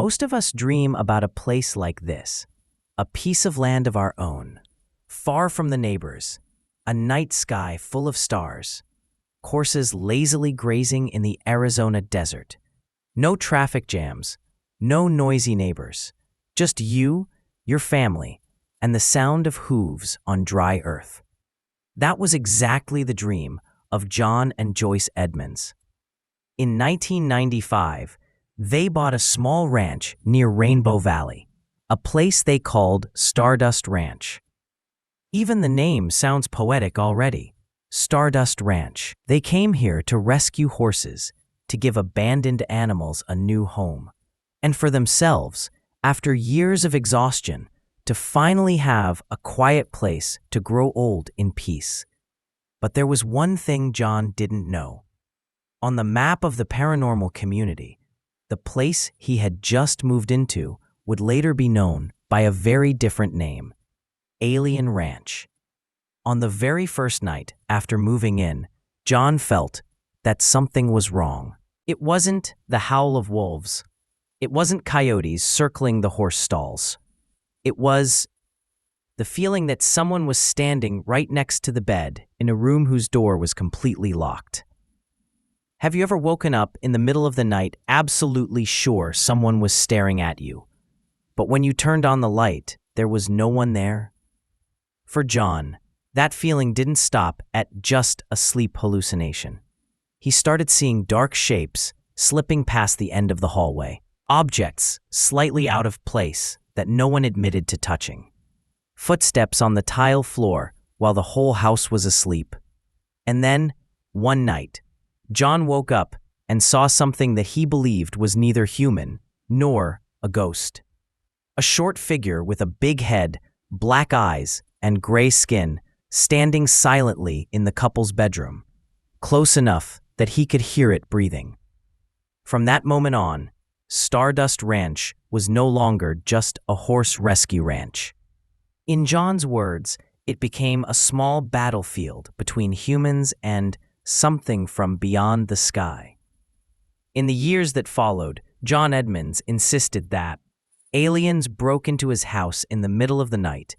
Most of us dream about a place like this, a piece of land of our own, far from the neighbors, a night sky full of stars, horses lazily grazing in the Arizona desert, no traffic jams, no noisy neighbors, just you, your family, and the sound of hooves on dry earth. That was exactly the dream of John and Joyce Edmonds. In 1995, they bought a small ranch near Rainbow Valley, a place they called Stardust Ranch. Even the name sounds poetic already. Stardust Ranch. They came here to rescue horses, to give abandoned animals a new home, and for themselves, after years of exhaustion, to finally have a quiet place to grow old in peace. But there was one thing John didn't know. On the map of the paranormal community, the place he had just moved into would later be known by a very different name, Alien Ranch. On the very first night after moving in, John felt that something was wrong. It wasn't the howl of wolves. It wasn't coyotes circling the horse stalls. It was the feeling that someone was standing right next to the bed in a room whose door was completely locked. Have you ever woken up in the middle of the night absolutely sure someone was staring at you, but when you turned on the light, there was no one there? For John, that feeling didn't stop at just a sleep hallucination. He started seeing dark shapes slipping past the end of the hallway, objects slightly out of place that no one admitted to touching, footsteps on the tile floor while the whole house was asleep. And then, one night, John woke up and saw something that he believed was neither human nor a ghost. A short figure with a big head, black eyes, and gray skin standing silently in the couple's bedroom, close enough that he could hear it breathing. From that moment on, Stardust Ranch was no longer just a horse rescue ranch. In John's words, it became a small battlefield between humans and something from beyond the sky. In the years that followed, John Edmonds insisted that aliens broke into his house in the middle of the night.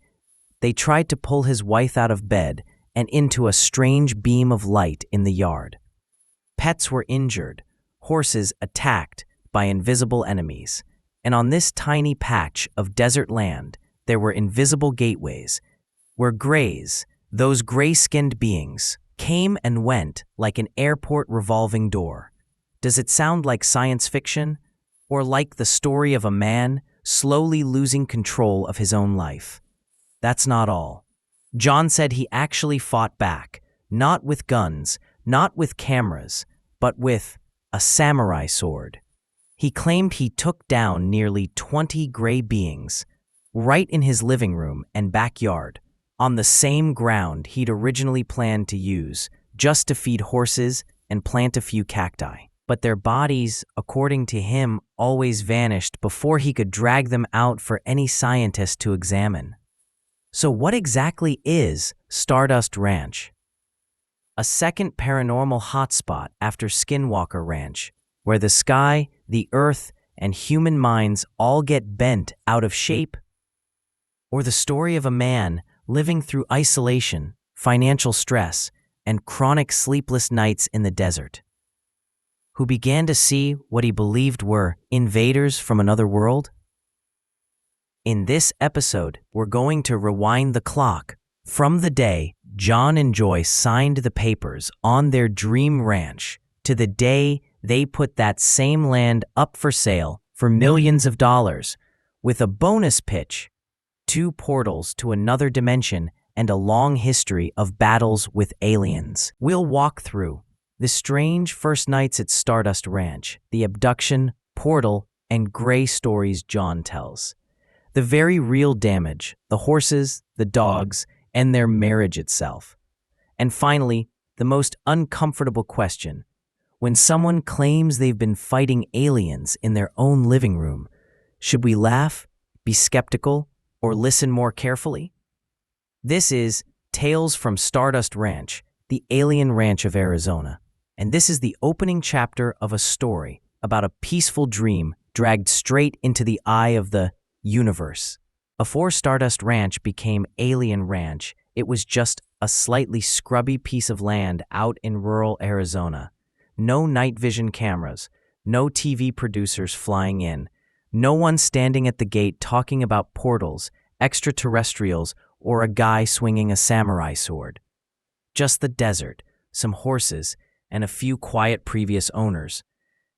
They tried to pull his wife out of bed and into a strange beam of light in the yard. Pets were injured, horses attacked by invisible enemies, and on this tiny patch of desert land, there were invisible gateways where greys, those gray-skinned beings, came and went like an airport revolving door. Does it sound like science fiction, or like the story of a man slowly losing control of his own life? That's not all. John said he actually fought back, not with guns, not with cameras, but with a samurai sword. He claimed he took down nearly 20 gray beings right in his living room and backyard, on the same ground he'd originally planned to use just to feed horses and plant a few cacti. But their bodies, according to him, always vanished before he could drag them out for any scientist to examine. So what exactly is Stardust Ranch? A second paranormal hotspot after Skinwalker Ranch, where the sky, the earth, and human minds all get bent out of shape? Or the story of a man living through isolation, financial stress, and chronic sleepless nights in the desert, who began to see what he believed were invaders from another world? In this episode, we're going to rewind the clock from the day John and Joyce signed the papers on their dream ranch to the day they put that same land up for sale for millions of dollars, with a bonus pitch: 2 portals to another dimension and a long history of battles with aliens. We'll walk through the strange first nights at Stardust Ranch, the abduction, portal, and gray stories John tells, the very real damage, the horses, the dogs, and their marriage itself. And finally, the most uncomfortable question: when someone claims they've been fighting aliens in their own living room, should we laugh, be skeptical, or listen more carefully? This is Tales from Stardust Ranch, the alien ranch of Arizona. And this is the opening chapter of a story about a peaceful dream dragged straight into the eye of the universe. Before Stardust Ranch became Alien Ranch, it was just a slightly scrubby piece of land out in rural Arizona. No night vision cameras, no TV producers flying in, no one standing at the gate talking about portals, extraterrestrials, or a guy swinging a samurai sword. Just the desert, some horses, and a few quiet previous owners.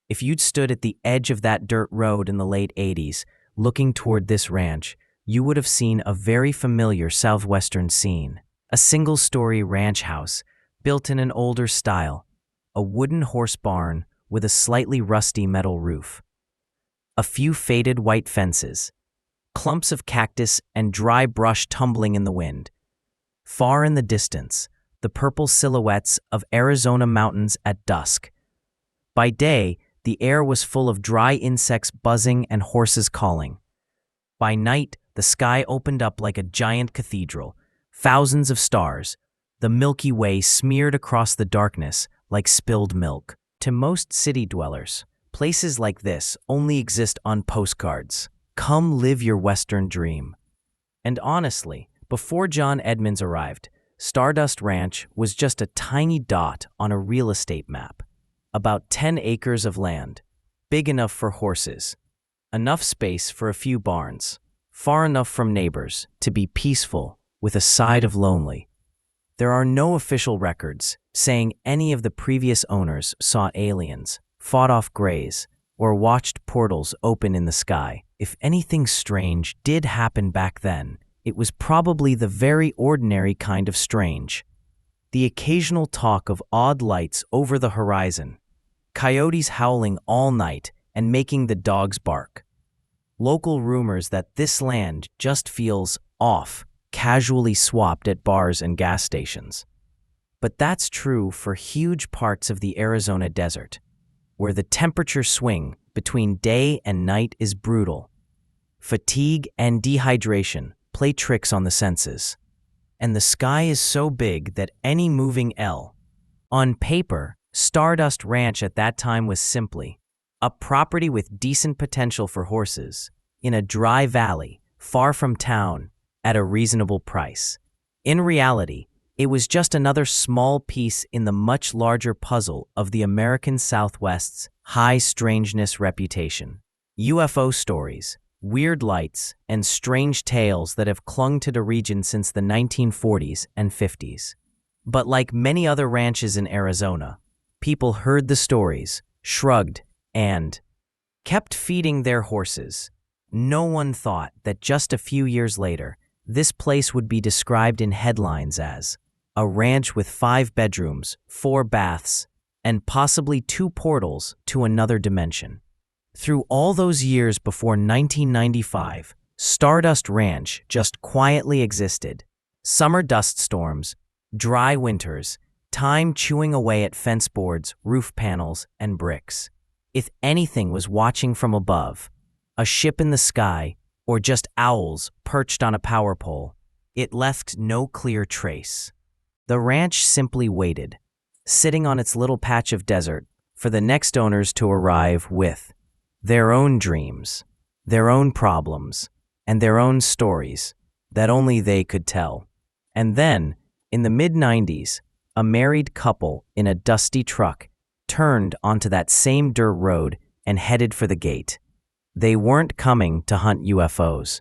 If you'd stood at the edge of that dirt road in the late 80s, looking toward this ranch, you would have seen a very familiar southwestern scene. A single-story ranch house, built in an older style, a wooden horse barn with a slightly rusty metal roof. A few faded white fences, clumps of cactus and dry brush tumbling in the wind. Far in the distance, the purple silhouettes of Arizona mountains at dusk. By day, the air was full of dry insects buzzing and horses calling. By night, the sky opened up like a giant cathedral, thousands of stars, the Milky Way smeared across the darkness like spilled milk. To most city dwellers, places like this only exist on postcards. Come live your Western dream. And honestly, before John Edmonds arrived, Stardust Ranch was just a tiny dot on a real estate map. About 10 acres of land, big enough for horses, enough space for a few barns, far enough from neighbors to be peaceful with a side of lonely. There are no official records saying any of the previous owners saw aliens, fought off greys, or watched portals open in the sky. If anything strange did happen back then, it was probably the very ordinary kind of strange. The occasional talk of odd lights over the horizon, coyotes howling all night and making the dogs bark. Local rumors that this land just feels off, casually swapped at bars and gas stations. But that's true for huge parts of the Arizona desert, where the temperature swing between day and night is brutal. Fatigue and dehydration play tricks on the senses. And the sky is so big that any moving L. On paper, Stardust Ranch at that time was simply a property with decent potential for horses, in a dry valley, far from town, at a reasonable price. In reality, it was just another small piece in the much larger puzzle of the American Southwest's high strangeness reputation. UFO stories, weird lights, and strange tales that have clung to the region since the 1940s and 50s. But like many other ranches in Arizona, people heard the stories, shrugged, and kept feeding their horses. No one thought that just a few years later, this place would be described in headlines as a ranch with 5 bedrooms, 4 baths, and possibly 2 portals to another dimension. Through all those years before 1995, Stardust Ranch just quietly existed. Summer dust storms, dry winters, time chewing away at fence boards, roof panels, and bricks. If anything was watching from above, a ship in the sky, or just owls perched on a power pole, it left no clear trace. The ranch simply waited, sitting on its little patch of desert, for the next owners to arrive with their own dreams, their own problems, and their own stories that only they could tell. And then, in the mid-90s, a married couple in a dusty truck turned onto that same dirt road and headed for the gate. They weren't coming to hunt UFOs.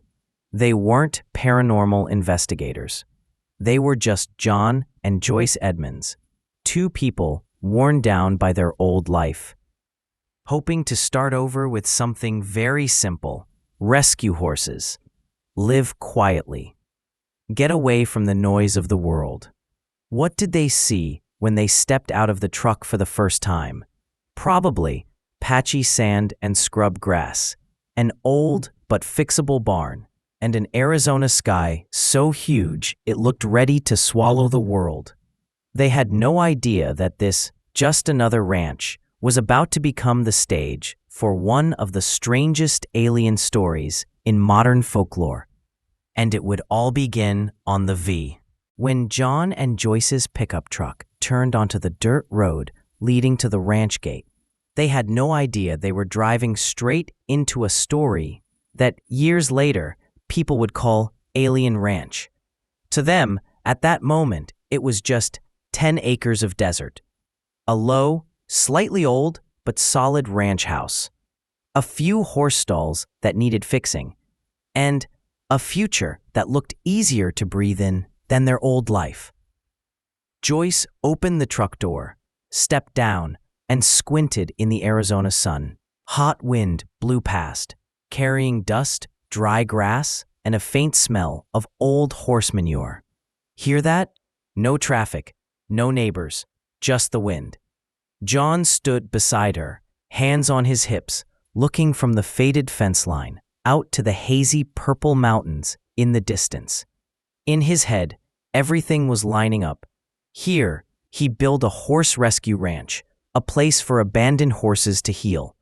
They weren't paranormal investigators. They were just John and Joyce Edmonds, 2 people worn down by their old life, hoping to start over with something very simple: rescue horses, live quietly, get away from the noise of the world. What did they see when they stepped out of the truck for the first time? Probably patchy sand and scrub grass, an old but fixable barn, and an Arizona sky so huge it looked ready to swallow the world. They had no idea that this, just another ranch, was about to become the stage for one of the strangest alien stories in modern folklore. And it would all begin on the V. When John and Joyce's pickup truck turned onto the dirt road leading to the ranch gate, They had no idea they were driving straight into a story that years later people would call Alien Ranch. To them, at that moment, it was just 10 acres of desert, a low, slightly old, but solid ranch house, a few horse stalls that needed fixing, and a future that looked easier to breathe in than their old life. Joyce opened the truck door, stepped down, and squinted in the Arizona sun. Hot wind blew past, carrying dust, dry grass, and a faint smell of old horse manure. Hear that? No traffic, no neighbors, just the wind. John stood beside her, hands on his hips, looking from the faded fence line out to the hazy purple mountains in the distance. In his head, everything was lining up. Here, he'd build a horse rescue ranch, a place for abandoned horses to heal.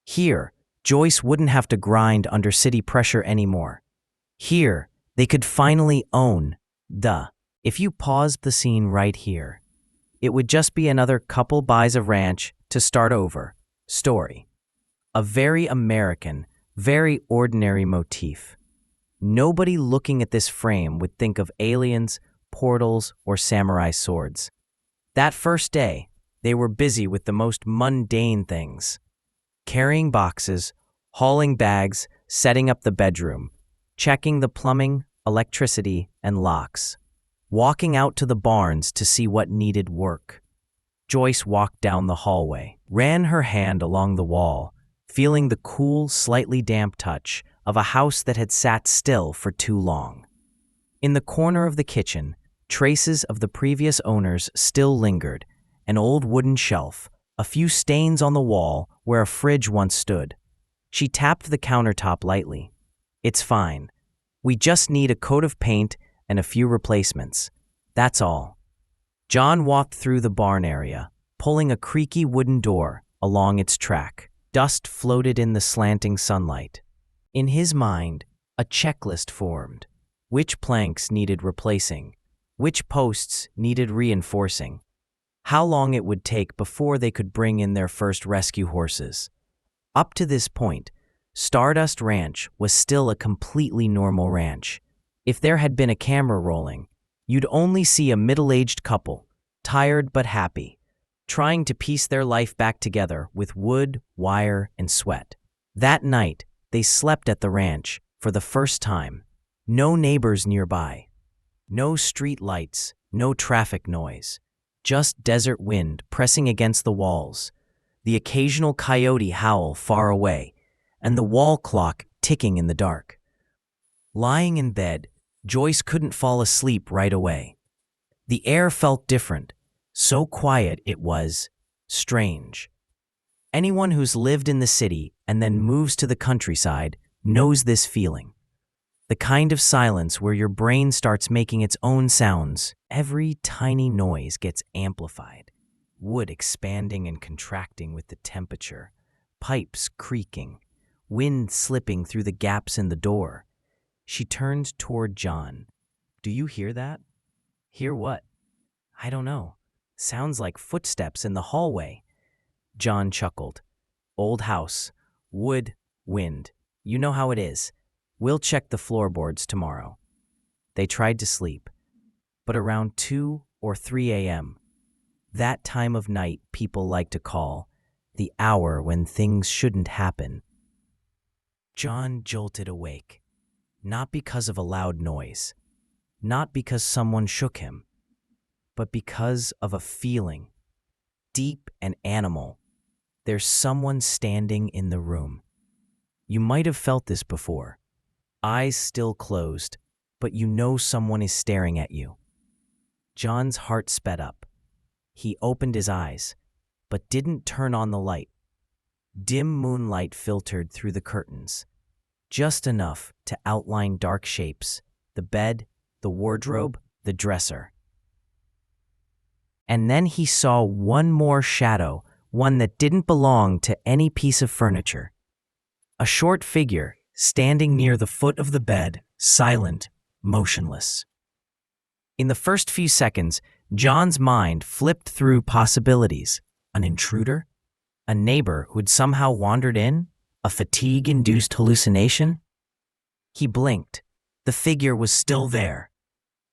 Here, Joyce wouldn't have to grind under city pressure anymore. Here, they could finally own the. If you paused the scene right here, it would just be another couple buys a ranch to start over story. A very American, very ordinary motif. Nobody looking at this frame would think of aliens, portals, or samurai swords. That first day, they were busy with the most mundane things. Carrying boxes, hauling bags, setting up the bedroom, checking the plumbing, electricity, and locks. Walking out to the barns to see what needed work. Joyce walked down the hallway, ran her hand along the wall, feeling the cool, slightly damp touch of a house that had sat still for too long. In the corner of the kitchen, traces of the previous owners still lingered, an old wooden shelf, a few stains on the wall where a fridge once stood. She tapped the countertop lightly. It's fine. We just need a coat of paint and a few replacements. That's all. John walked through the barn area, pulling a creaky wooden door along its track. Dust floated in the slanting sunlight. In his mind, a checklist formed. Which planks needed replacing? Which posts needed reinforcing? How long it would take before they could bring in their first rescue horses? Up to this point, Stardust Ranch was still a completely normal ranch. If there had been a camera rolling, you'd only see a middle-aged couple, tired but happy, trying to piece their life back together with wood, wire, and sweat. That night, they slept at the ranch for the first time. No neighbors nearby. No street lights, no traffic noise. Just desert wind pressing against the walls, the occasional coyote howl far away, and the wall clock ticking in the dark. Lying in bed, Joyce couldn't fall asleep right away. The air felt different, so quiet it was strange. Anyone who's lived in the city and then moves to the countryside knows this feeling. The kind of silence where your brain starts making its own sounds. Every tiny noise gets amplified. Wood expanding and contracting with the temperature, pipes creaking, wind slipping through the gaps in the door. She turned toward John. Do you hear that? Hear what? I don't know. Sounds like footsteps in the hallway. John chuckled. Old house, wood, wind. You know how it is. We'll check the floorboards tomorrow. They tried to sleep, but around 2 or 3 a.m., that time of night people like to call the hour when things shouldn't happen, John jolted awake. Not because of a loud noise, not because someone shook him, but because of a feeling, deep and animal. There's someone standing in the room. You might have felt this before. Eyes still closed, but you know someone is staring at you. John's heart sped up. He opened his eyes, but didn't turn on the light. Dim moonlight filtered through the curtains, just enough to outline dark shapes, the bed, the wardrobe, the dresser. And then he saw one more shadow, one that didn't belong to any piece of furniture. A short figure standing near the foot of the bed, silent, motionless. In the first few seconds, John's mind flipped through possibilities. An intruder? A neighbor who'd somehow wandered in? A fatigue-induced hallucination? He blinked. The figure was still there.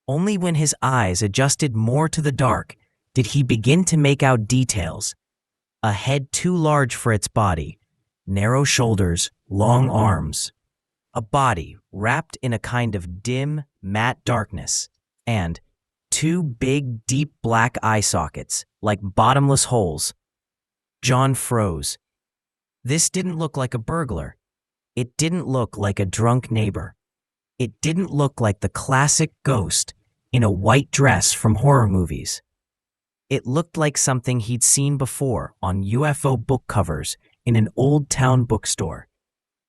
Only when his eyes adjusted more to the dark did he begin to make out details. A head too large for its body, narrow shoulders, long arms. A body wrapped in a kind of dim, matte darkness, and two big, deep black eye sockets, like bottomless holes. John froze. This didn't look like a burglar. It didn't look like a drunk neighbor. It didn't look like the classic ghost in a white dress from horror movies. It looked like something he'd seen before on UFO book covers in an old town bookstore.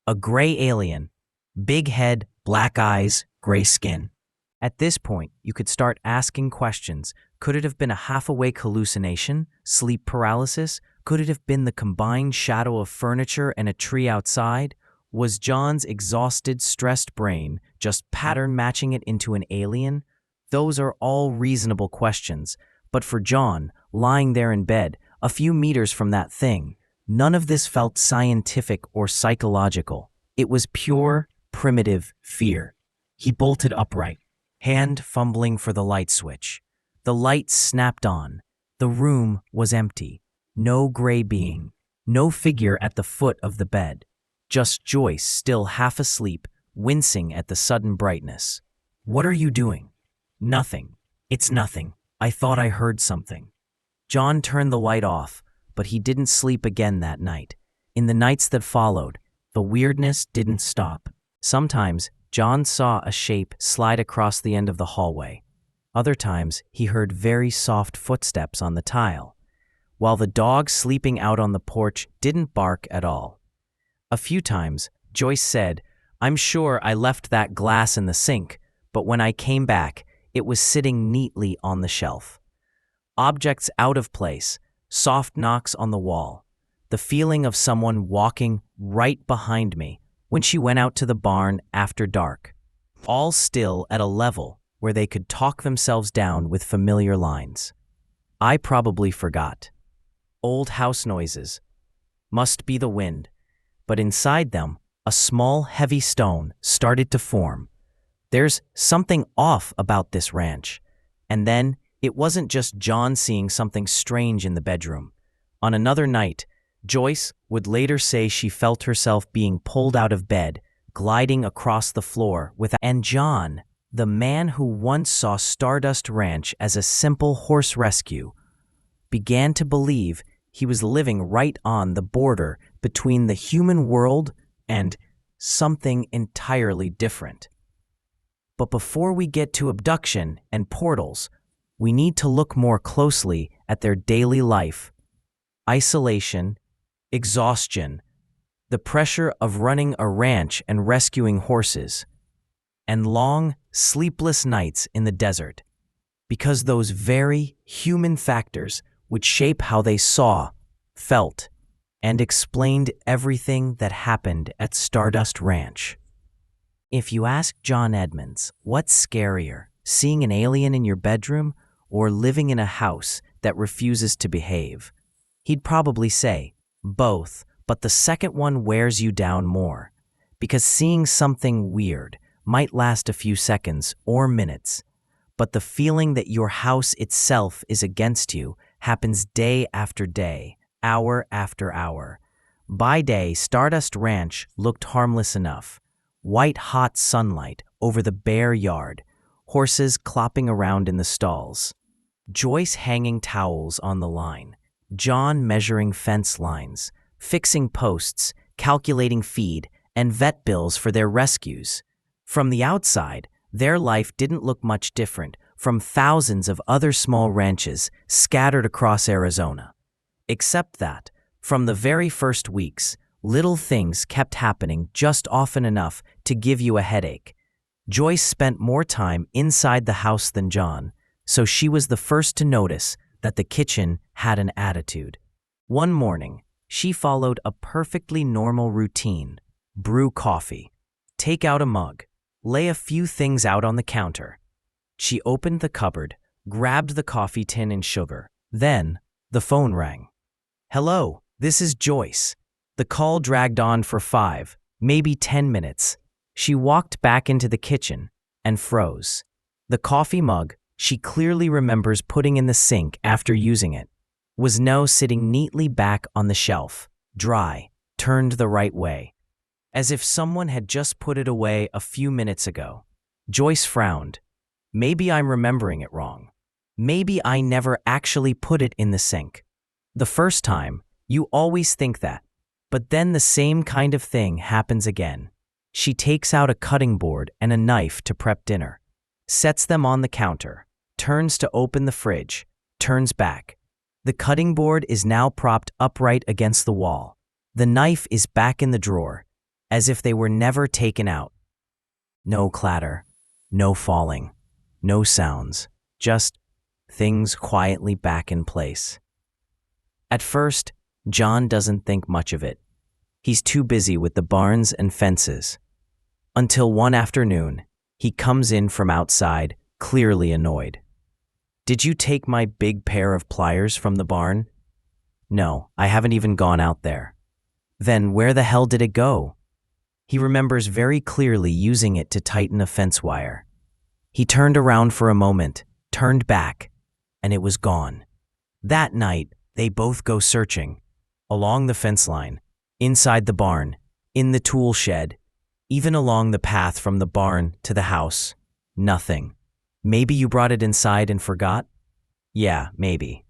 A gray alien, big head, black eyes, gray skin. At this point, you could start asking questions. Could it have been a half-awake hallucination, sleep paralysis? Could it have been the combined shadow of furniture and a tree outside? Was John's exhausted, stressed brain just pattern matching it into an alien? Those are all reasonable questions, but for John, lying there in bed, a few meters from that thing, none of this felt scientific or psychological. It was pure, primitive fear. He bolted upright, hand fumbling for the light switch. The light snapped on. The room was empty. No gray being, no figure at the foot of the bed. Just Joyce, still half asleep, wincing at the sudden brightness. "What are you doing?" "Nothing. It's nothing. I thought I heard something." John turned the light off, but he didn't sleep again that night. In the nights that followed, the weirdness didn't stop. Sometimes, John saw a shape slide across the end of the hallway. Other times, he heard very soft footsteps on the tile, while the dog sleeping out on the porch didn't bark at all. A few times, Joyce said, "I'm sure I left that glass in the sink, but when I came back, it was sitting neatly on the shelf." Objects out of place, soft knocks on the wall, the feeling of someone walking right behind me when she went out to the barn after dark, all still at a level where they could talk themselves down with familiar lines. I probably forgot. Old house noises. Must be the wind. But inside them, a small, heavy stone started to form. There's something off about this ranch. And then, it wasn't just John seeing something strange in the bedroom. On another night, Joyce would later say she felt herself being pulled out of bed, gliding across the floor and John, the man who once saw Stardust Ranch as a simple horse rescue, began to believe he was living right on the border between the human world and something entirely different. But before we get to abduction and portals, we need to look more closely at their daily life. Isolation, exhaustion, the pressure of running a ranch and rescuing horses, and long, sleepless nights in the desert. Because those very human factors would shape how they saw, felt, and explained everything that happened at Stardust Ranch. If you ask John Edmonds, what's scarier, seeing an alien in your bedroom or living in a house that refuses to behave, he'd probably say, both, but the second one wears you down more, because seeing something weird might last a few seconds or minutes, but the feeling that your house itself is against you happens day after day, hour after hour. By day, Stardust Ranch looked harmless enough. White-hot sunlight over the bare yard, horses clopping around in the stalls, Joyce hanging towels on the line, John measuring fence lines, fixing posts, calculating feed, and vet bills for their rescues. From the outside, their life didn't look much different from thousands of other small ranches scattered across Arizona. Except that, from the very first weeks, little things kept happening just often enough to give you a headache. Joyce spent more time inside the house than John, so she was the first to notice that the kitchen had an attitude. One morning, she followed a perfectly normal routine. Brew coffee, take out a mug, lay a few things out on the counter. She opened the cupboard, grabbed the coffee tin and sugar. Then, the phone rang. "Hello," This is Joyce. The call dragged on for 5, maybe 10 minutes. She walked back into the kitchen and froze. The coffee mug she clearly remembers putting in the sink after using it was now sitting neatly back on the shelf, dry, turned the right way, as if someone had just put it away a few minutes ago. Joyce frowned. Maybe I'm remembering it wrong. Maybe I never actually put it in the sink. The first time, you always think that. But then the same kind of thing happens again. She takes out a cutting board and a knife to prep dinner, sets them on the counter, turns to open the fridge, turns back. The cutting board is now propped upright against the wall. The knife is back in the drawer, as if they were never taken out. No clatter, no falling, no sounds, just things quietly back in place. At first, John doesn't think much of it. He's too busy with the barns and fences. Until one afternoon, he comes in from outside, clearly annoyed. "Did you take my big pair of pliers from the barn?" "No, I haven't even gone out there." "Then where the hell did it go?" He remembers very clearly using it to tighten a fence wire. He turned around for a moment, turned back, and it was gone. That night, they both go searching. Along the fence line, inside the barn, in the tool shed, even along the path from the barn to the house. Nothing. Maybe you brought it inside and forgot? Yeah, maybe.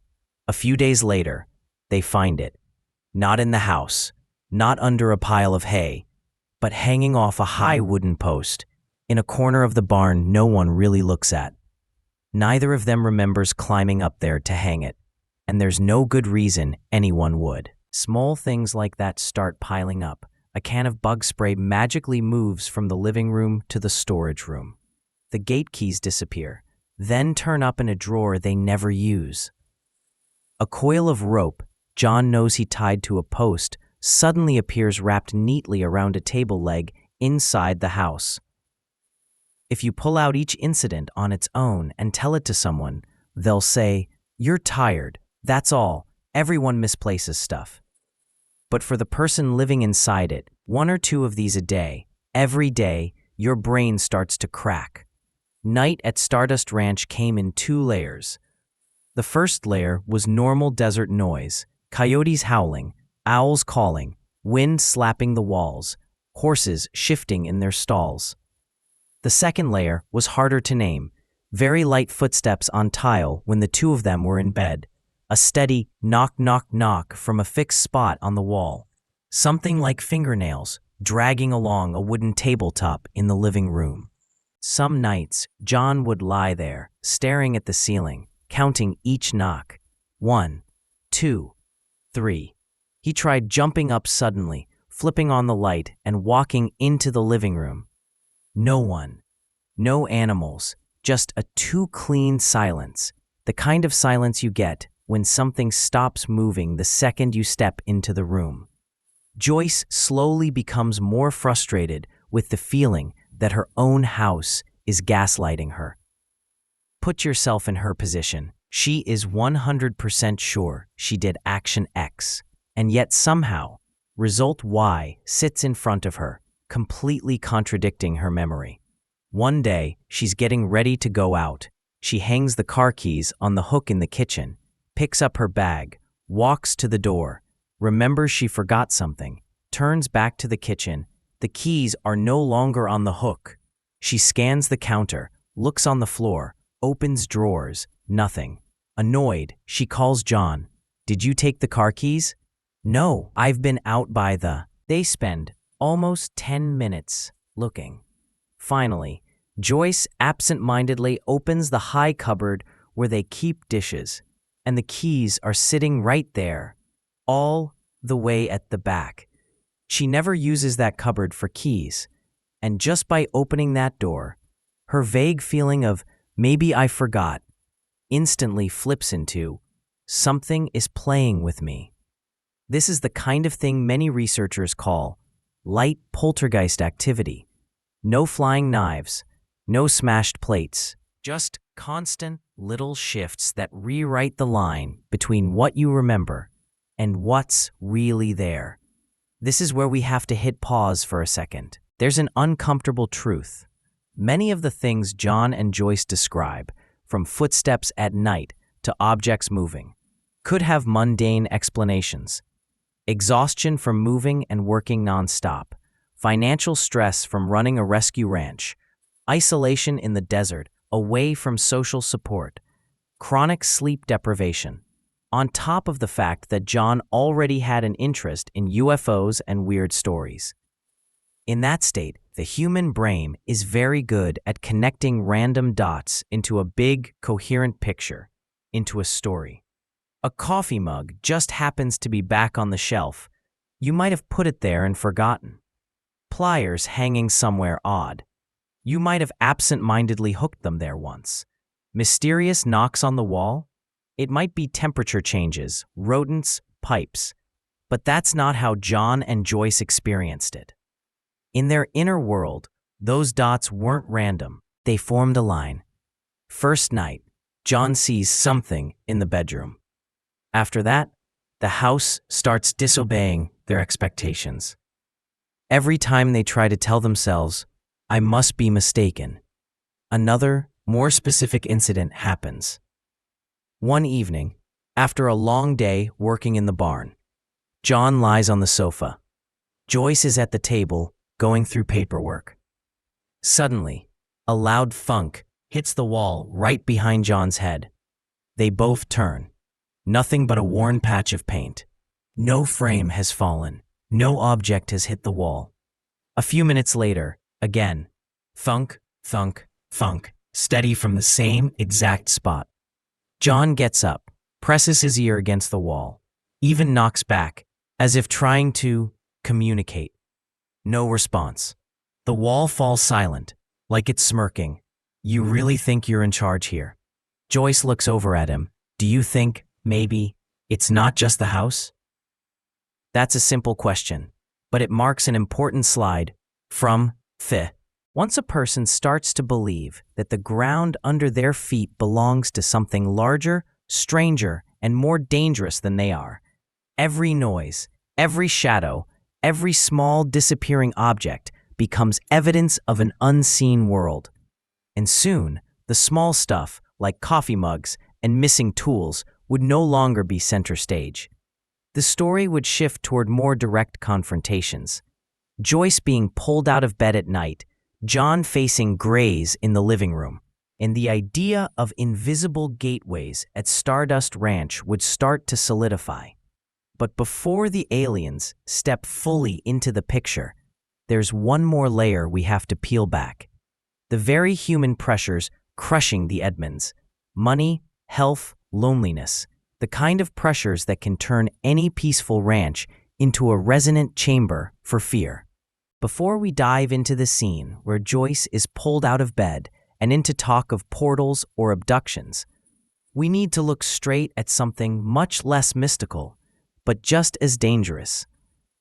A few days later, they find it. Not in the house, not under a pile of hay, but hanging off a high wooden post, in a corner of the barn no one really looks at. Neither of them remembers climbing up there to hang it, and there's no good reason anyone would. Small things like that start piling up. A can of bug spray magically moves from the living room to the storage room. The gate keys disappear, then turn up in a drawer they never use. A coil of rope John knows he tied to a post suddenly appears wrapped neatly around a table leg inside the house. If you pull out each incident on its own and tell it to someone, they'll say, "You're tired, that's all, everyone misplaces stuff." But for the person living inside it, 1 or 2 of these a day, every day, your brain starts to crack. Night at Stardust Ranch came in 2 layers. The first layer was normal desert noise, coyotes howling, owls calling, wind slapping the walls, horses shifting in their stalls. The second layer was harder to name, very light footsteps on tile when the 2 of them were in bed, a steady knock, knock, knock from a fixed spot on the wall, something like fingernails dragging along a wooden tabletop in the living room. Some nights, John would lie there, staring at the ceiling, counting each knock. 1, 2, 3. He tried jumping up suddenly, flipping on the light, and walking into the living room. No one. No animals. Just a too clean silence. The kind of silence you get when something stops moving the second you step into the room. Joyce slowly becomes more frustrated with the feeling that her own house is gaslighting her. Put yourself in her position. She is 100% sure she did action X, and yet somehow, result Y sits in front of her, completely contradicting her memory. One day, she's getting ready to go out. She hangs the car keys on the hook in the kitchen, picks up her bag, walks to the door, remembers she forgot something, turns back to the kitchen. The keys are no longer on the hook. She scans the counter, looks on the floor, opens drawers, nothing. Annoyed, she calls John. "Did you take the car keys?" "No, I've been out by the..." They spend almost 10 minutes looking. Finally, Joyce absent-mindedly opens the high cupboard where they keep dishes, and the keys are sitting right there, all the way at the back. She never uses that cupboard for keys, and just by opening that door, her vague feeling of "maybe I forgot" instantly flips into "something is playing with me." This is the kind of thing many researchers call light poltergeist activity. No flying knives, no smashed plates, just constant little shifts that rewrite the line between what you remember and what's really there. This is where we have to hit pause for a second. There's an uncomfortable truth. Many of the things John and Joyce describe, from footsteps at night to objects moving, could have mundane explanations. Exhaustion from moving and working nonstop, financial stress from running a rescue ranch, isolation in the desert, away from social support, chronic sleep deprivation, on top of the fact that John already had an interest in UFOs and weird stories. In that state, the human brain is very good at connecting random dots into a big, coherent picture, into a story. A coffee mug just happens to be back on the shelf. You might have put it there and forgotten. Pliers hanging somewhere odd. You might have absent-mindedly hooked them there once. Mysterious knocks on the wall? It might be temperature changes, rodents, pipes. But that's not how John and Joyce experienced it. In their inner world, those dots weren't random. They formed a line. First night, John sees something in the bedroom. After that, the house starts disobeying their expectations. Every time they try to tell themselves, "I must be mistaken," another, more specific incident happens. One evening, after a long day working in the barn, John lies on the sofa. Joyce is at the table, going through paperwork. Suddenly, a loud thunk hits the wall right behind John's head. They both turn. Nothing but a worn patch of paint. No frame has fallen. No object has hit the wall. A few minutes later, again, thunk, thunk, thunk, steady from the same exact spot. John gets up, presses his ear against the wall, even knocks back, as if trying to communicate. No response. The wall falls silent, like it's smirking. "You really think you're in charge here?" Joyce looks over at him. "Do you think, maybe, it's not just the house?" That's a simple question, but it marks an important slide from the. Once a person starts to believe that the ground under their feet belongs to something larger, stranger, and more dangerous than they are, every noise, every shadow, every small disappearing object becomes evidence of an unseen world. And soon, the small stuff, like coffee mugs and missing tools, would no longer be center stage. The story would shift toward more direct confrontations. Joyce being pulled out of bed at night, John facing grays in the living room, and the idea of invisible gateways at Stardust Ranch would start to solidify. But before the aliens step fully into the picture, there's one more layer we have to peel back. The very human pressures crushing the Edmonds. Money, health, loneliness. The kind of pressures that can turn any peaceful ranch into a resonant chamber for fear. Before we dive into the scene where Joyce is pulled out of bed and into talk of portals or abductions, we need to look straight at something much less mystical, but just as dangerous.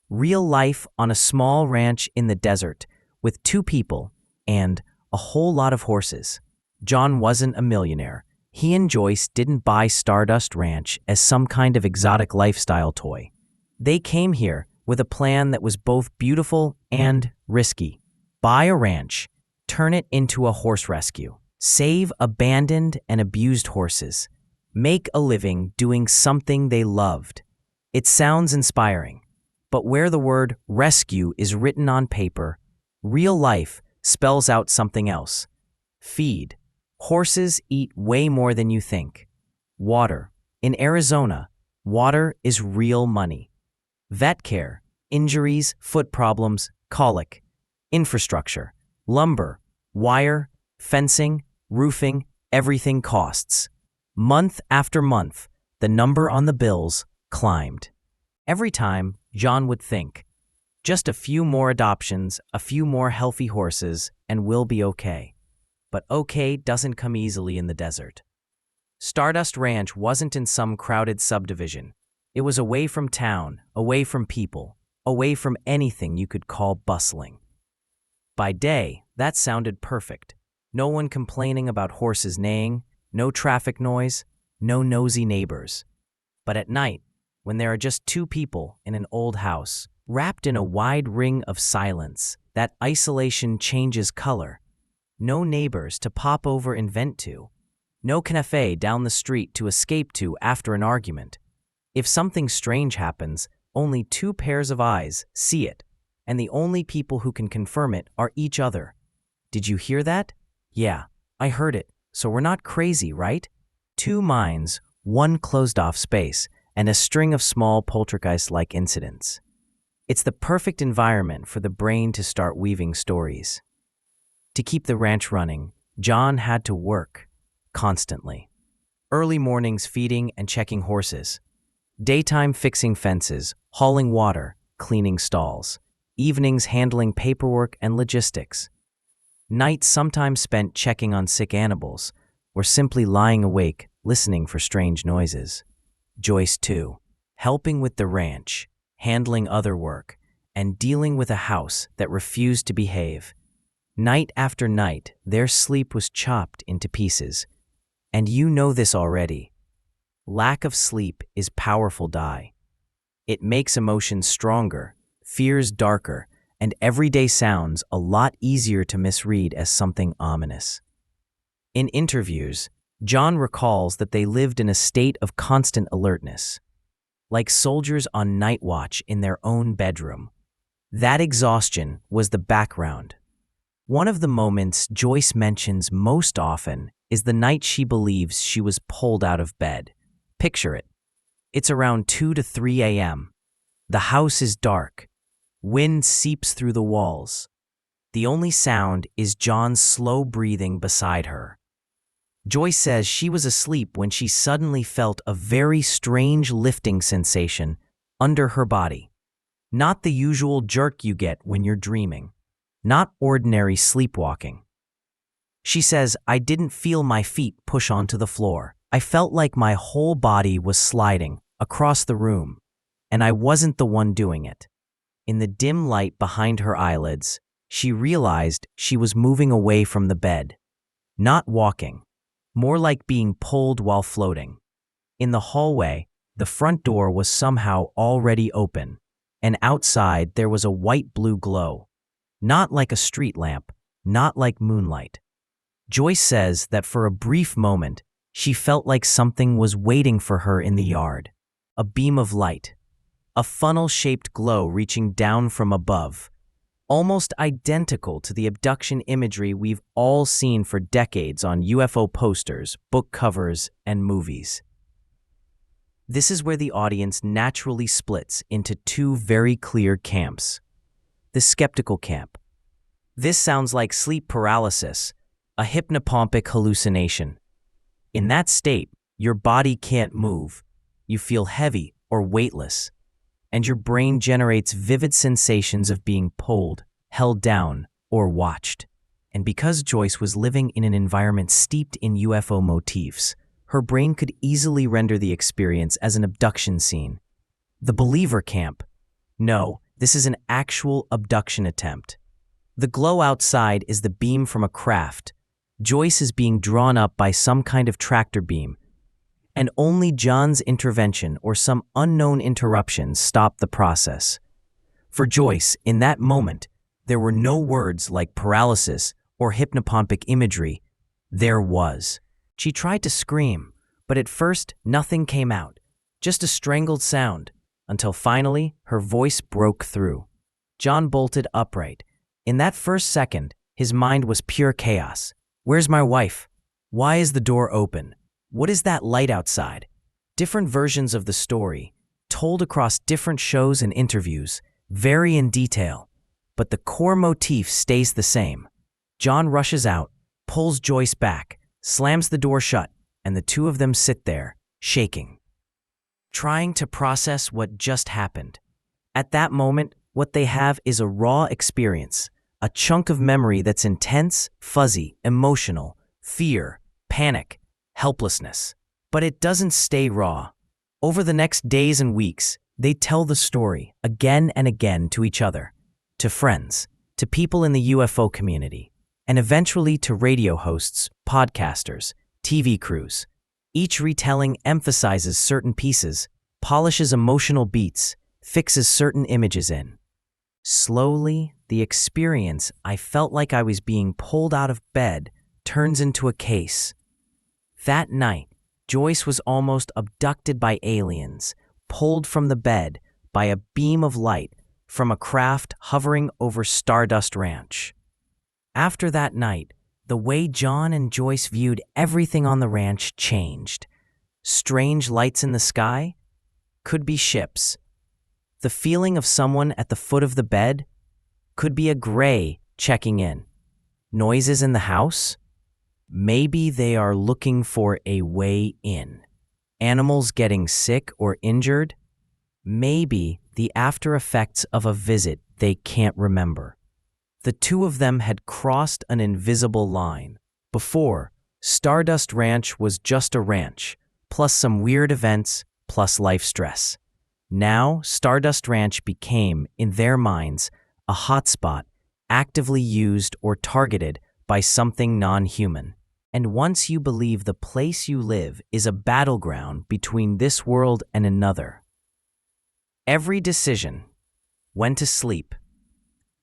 Real life on a small ranch in the desert with two people and a whole lot of horses. John wasn't a millionaire. He and Joyce didn't buy Stardust Ranch as some kind of exotic lifestyle toy. They came here with a plan that was both beautiful and risky. Buy a ranch, turn it into a horse rescue, save abandoned and abused horses, make a living doing something they loved. It sounds inspiring, but where the word rescue is written on paper, real life spells out something else. Feed. Horses eat way more than you think. Water. In Arizona, water is real money. Vet care. Injuries, foot problems, colic. Infrastructure. Lumber, wire, fencing, roofing, everything costs. Month after month, the number on the bills climbed. Every time, John would think, just a few more adoptions, a few more healthy horses, and we'll be okay. But okay doesn't come easily in the desert. Stardust Ranch wasn't in some crowded subdivision. It was away from town, away from people, away from anything you could call bustling. By day, that sounded perfect. No one complaining about horses neighing, no traffic noise, no nosy neighbors. But at night, when there are just two people in an old house, wrapped in a wide ring of silence. That isolation changes color. No neighbors to pop over and vent to. No cafe down the street to escape to after an argument. If something strange happens, only two pairs of eyes see it, and the only people who can confirm it are each other. Did you hear that? Yeah, I heard it, so we're not crazy, right? Two minds, one closed-off space, and a string of small poltergeist-like incidents. It's the perfect environment for the brain to start weaving stories. To keep the ranch running, John had to work constantly. Early mornings feeding and checking horses. Daytime fixing fences, hauling water, cleaning stalls. Evenings handling paperwork and logistics. Nights sometimes spent checking on sick animals or simply lying awake listening for strange noises. Joyce, too, helping with the ranch, handling other work, and dealing with a house that refused to behave. Night after night, their sleep was chopped into pieces. And you know this already. Lack of sleep is powerful dye. It makes emotions stronger, fears darker, and everyday sounds a lot easier to misread as something ominous. In interviews, John recalls that they lived in a state of constant alertness, like soldiers on night watch in their own bedroom. That exhaustion was the background. One of the moments Joyce mentions most often is the night she believes she was pulled out of bed. Picture it. It's around 2 to 3 a.m. The house is dark. Wind seeps through the walls. The only sound is John's slow breathing beside her. Joyce says she was asleep when she suddenly felt a very strange lifting sensation under her body. Not the usual jerk you get when you're dreaming. Not ordinary sleepwalking. She says, "I didn't feel my feet push onto the floor. I felt like my whole body was sliding across the room, and I wasn't the one doing it." In the dim light behind her eyelids, she realized she was moving away from the bed. Not walking. More like being pulled while floating. In the hallway, the front door was somehow already open, and outside there was a white-blue glow. Not like a street lamp, not like moonlight. Joyce says that for a brief moment, she felt like something was waiting for her in the yard. A beam of light. A funnel-shaped glow reaching down from above. Almost identical to the abduction imagery we've all seen for decades on UFO posters, book covers, and movies. This is where the audience naturally splits into two very clear camps. The skeptical camp. This sounds like sleep paralysis, a hypnopompic hallucination. In that state, your body can't move, you feel heavy or weightless, and your brain generates vivid sensations of being pulled, held down, or watched. And because Joyce was living in an environment steeped in UFO motifs, her brain could easily render the experience as an abduction scene. The believer camp. No, this is an actual abduction attempt. The glow outside is the beam from a craft. Joyce is being drawn up by some kind of tractor beam, and only John's intervention or some unknown interruptions stop the process. For Joyce, in that moment, there were no words like paralysis or hypnopompic imagery. There was. She tried to scream, but at first nothing came out, just a strangled sound, until finally her voice broke through. John bolted upright. In that first second, his mind was pure chaos. Where's my wife? Why is the door open? What is that light outside? Different versions of the story, told across different shows and interviews, vary in detail, but the core motif stays the same. John rushes out, pulls Joyce back, slams the door shut, and the two of them sit there, shaking, trying to process what just happened. At that moment, what they have is a raw experience, a chunk of memory that's intense, fuzzy, emotional, fear, panic, helplessness. But it doesn't stay raw. Over the next days and weeks, they tell the story again and again to each other, to friends, to people in the UFO community, and eventually to radio hosts, podcasters, TV crews. Each retelling emphasizes certain pieces, polishes emotional beats, fixes certain images in. Slowly, the experience I felt like I was being pulled out of bed turns into a case. That night, Joyce was almost abducted by aliens, pulled from the bed by a beam of light from a craft hovering over Stardust Ranch. After that night, the way John and Joyce viewed everything on the ranch changed. Strange lights in the sky? Could be ships. The feeling of someone at the foot of the bed? Could be a gray checking in. Noises in the house? Maybe they are looking for a way in. Animals getting sick or injured? Maybe the after effects of a visit they can't remember. The two of them had crossed an invisible line. Before, Stardust Ranch was just a ranch, plus some weird events, plus life stress. Now, Stardust Ranch became, in their minds, a hotspot, actively used or targeted by something non-human. And once you believe the place you live is a battleground between this world and another, every decision, when to sleep,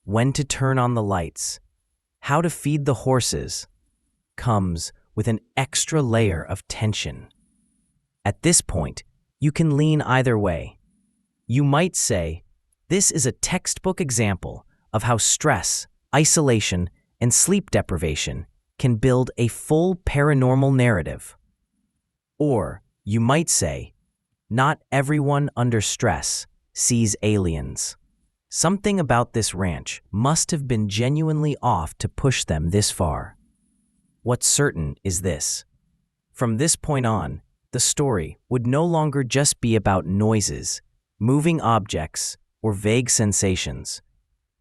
when to turn on the lights, how to feed the horses, comes with an extra layer of tension. At this point, you can lean either way. You might say, this is a textbook example of how stress, isolation, and sleep deprivation can build a full paranormal narrative. Or you might say, not everyone under stress sees aliens. Something about this ranch must have been genuinely off to push them this far. What's certain is this. From this point on, the story would no longer just be about noises, moving objects, or vague sensations.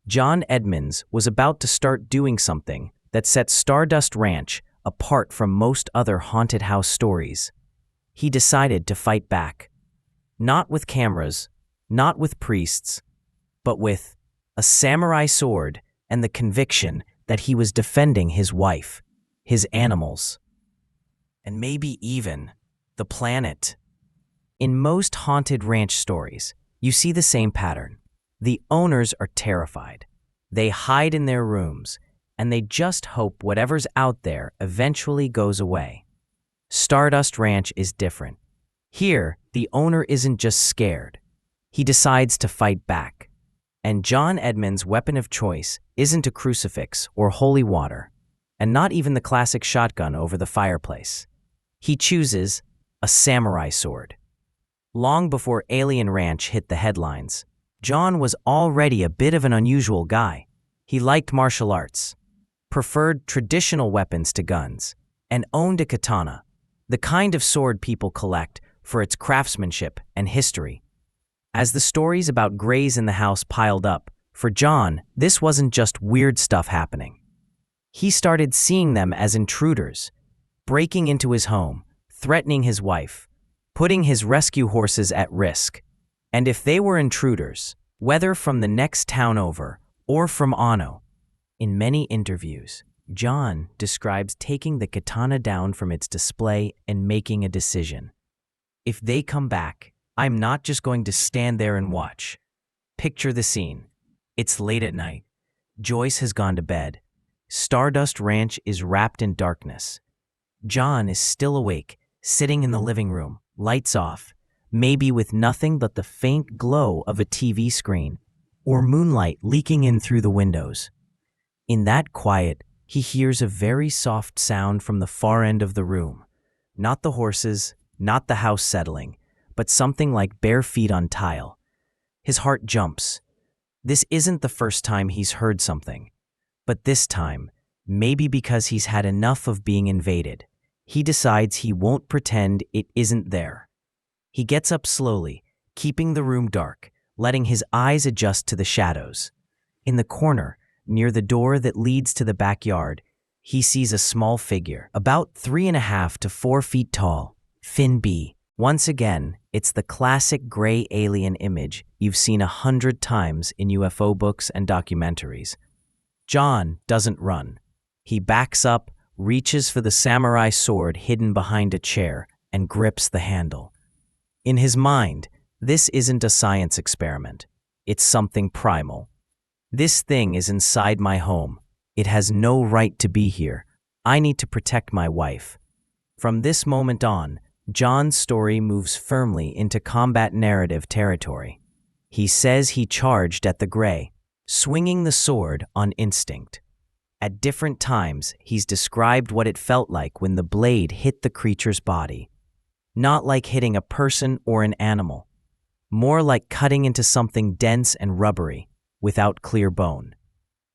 John Edmonds was about to start doing something that set Stardust Ranch apart from most other haunted house stories. He decided to fight back. Not with cameras, not with priests, but with a samurai sword and the conviction that he was defending his wife, his animals, and maybe even the planet. In most haunted ranch stories, you see the same pattern. The owners are terrified. They hide in their rooms, and they just hope whatever's out there eventually goes away. Stardust Ranch is different. Here, the owner isn't just scared. He decides to fight back. And John Edmonds' weapon of choice isn't a crucifix or holy water, and not even the classic shotgun over the fireplace. He chooses a samurai sword. Long before Alien Ranch hit the headlines, John was already a bit of an unusual guy. He liked martial arts, preferred traditional weapons to guns, and owned a katana, the kind of sword people collect for its craftsmanship and history. As the stories about grays in the house piled up, for John, this wasn't just weird stuff happening. He started seeing them as intruders, breaking into his home, threatening his wife, putting his rescue horses at risk. And if they were intruders, whether from the next town over or from Ano, in many interviews, John describes taking the katana down from its display and making a decision. If they come back, I'm not just going to stand there and watch. Picture the scene. It's late at night. Joyce has gone to bed. Stardust Ranch is wrapped in darkness. John is still awake, sitting in the living room, lights off, maybe with nothing but the faint glow of a TV screen, or moonlight leaking in through the windows. In that quiet, he hears a very soft sound from the far end of the room. Not the horses, not the house settling, but something like bare feet on tile. His heart jumps. This isn't the first time he's heard something. But this time, maybe because he's had enough of being invaded, he decides he won't pretend it isn't there. He gets up slowly, keeping the room dark, letting his eyes adjust to the shadows. In the corner, near the door that leads to the backyard, he sees a small figure, about 3.5 to 4 feet tall, Finn B. Once again, it's the classic gray alien image you've seen 100 times in UFO books and documentaries. John doesn't run. He backs up, reaches for the samurai sword hidden behind a chair, and grips the handle. In his mind, This isn't a science experiment. It's something primal. This thing is inside my home. It has no right to be here. I need to protect my wife. From this moment on, John's story moves firmly into combat narrative territory. He says he charged at the gray, swinging the sword on instinct. At different times, he's described what it felt like when the blade hit the creature's body. Not like hitting a person or an animal. More like cutting into something dense and rubbery, without clear bone.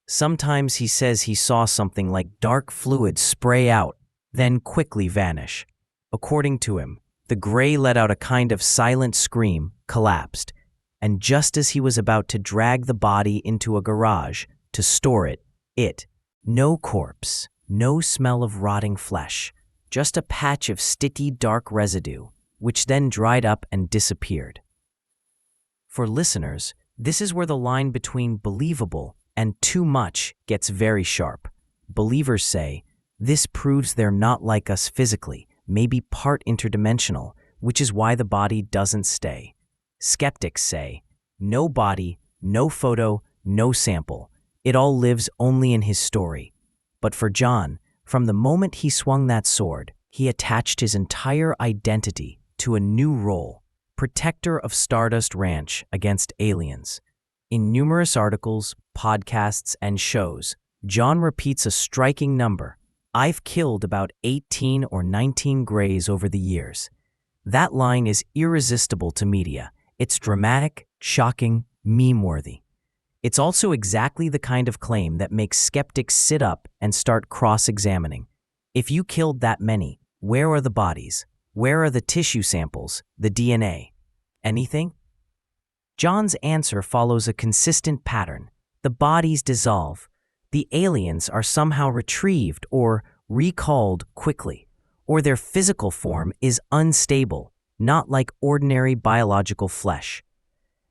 Sometimes he says he saw something like dark fluid spray out, then quickly vanish. According to him, the gray let out a kind of silent scream, collapsed, and just as he was about to drag the body into a garage to store it, no corpse, no smell of rotting flesh, just a patch of sticky dark residue, which then dried up and disappeared. For listeners, this is where the line between believable and too much gets very sharp. Believers say, this proves they're not like us physically, maybe part interdimensional, which is why the body doesn't stay. Skeptics say, no body, no photo, no sample. It all lives only in his story. But for John, from the moment he swung that sword, he attached his entire identity to a new role, protector of Stardust Ranch against aliens. In numerous articles, podcasts, and shows, John repeats a striking number. I've killed about 18 or 19 grays over the years. That line is irresistible to media. It's dramatic, shocking, meme-worthy. It's also exactly the kind of claim that makes skeptics sit up and start cross-examining. If you killed that many, where are the bodies? Where are the tissue samples, the DNA? Anything? John's answer follows a consistent pattern. The bodies dissolve. The aliens are somehow retrieved or recalled quickly, or their physical form is unstable, not like ordinary biological flesh.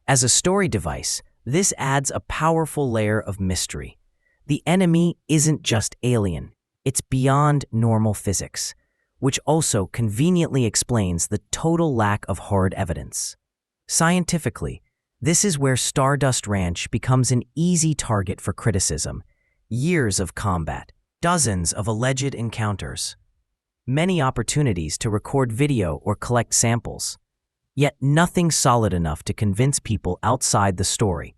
As a story device, this adds a powerful layer of mystery. The enemy isn't just alien, it's beyond normal physics, which also conveniently explains the total lack of hard evidence. Scientifically, this is where Stardust Ranch becomes an easy target for criticism. Years of combat, dozens of alleged encounters, many opportunities to record video or collect samples, yet nothing solid enough to convince people outside the story.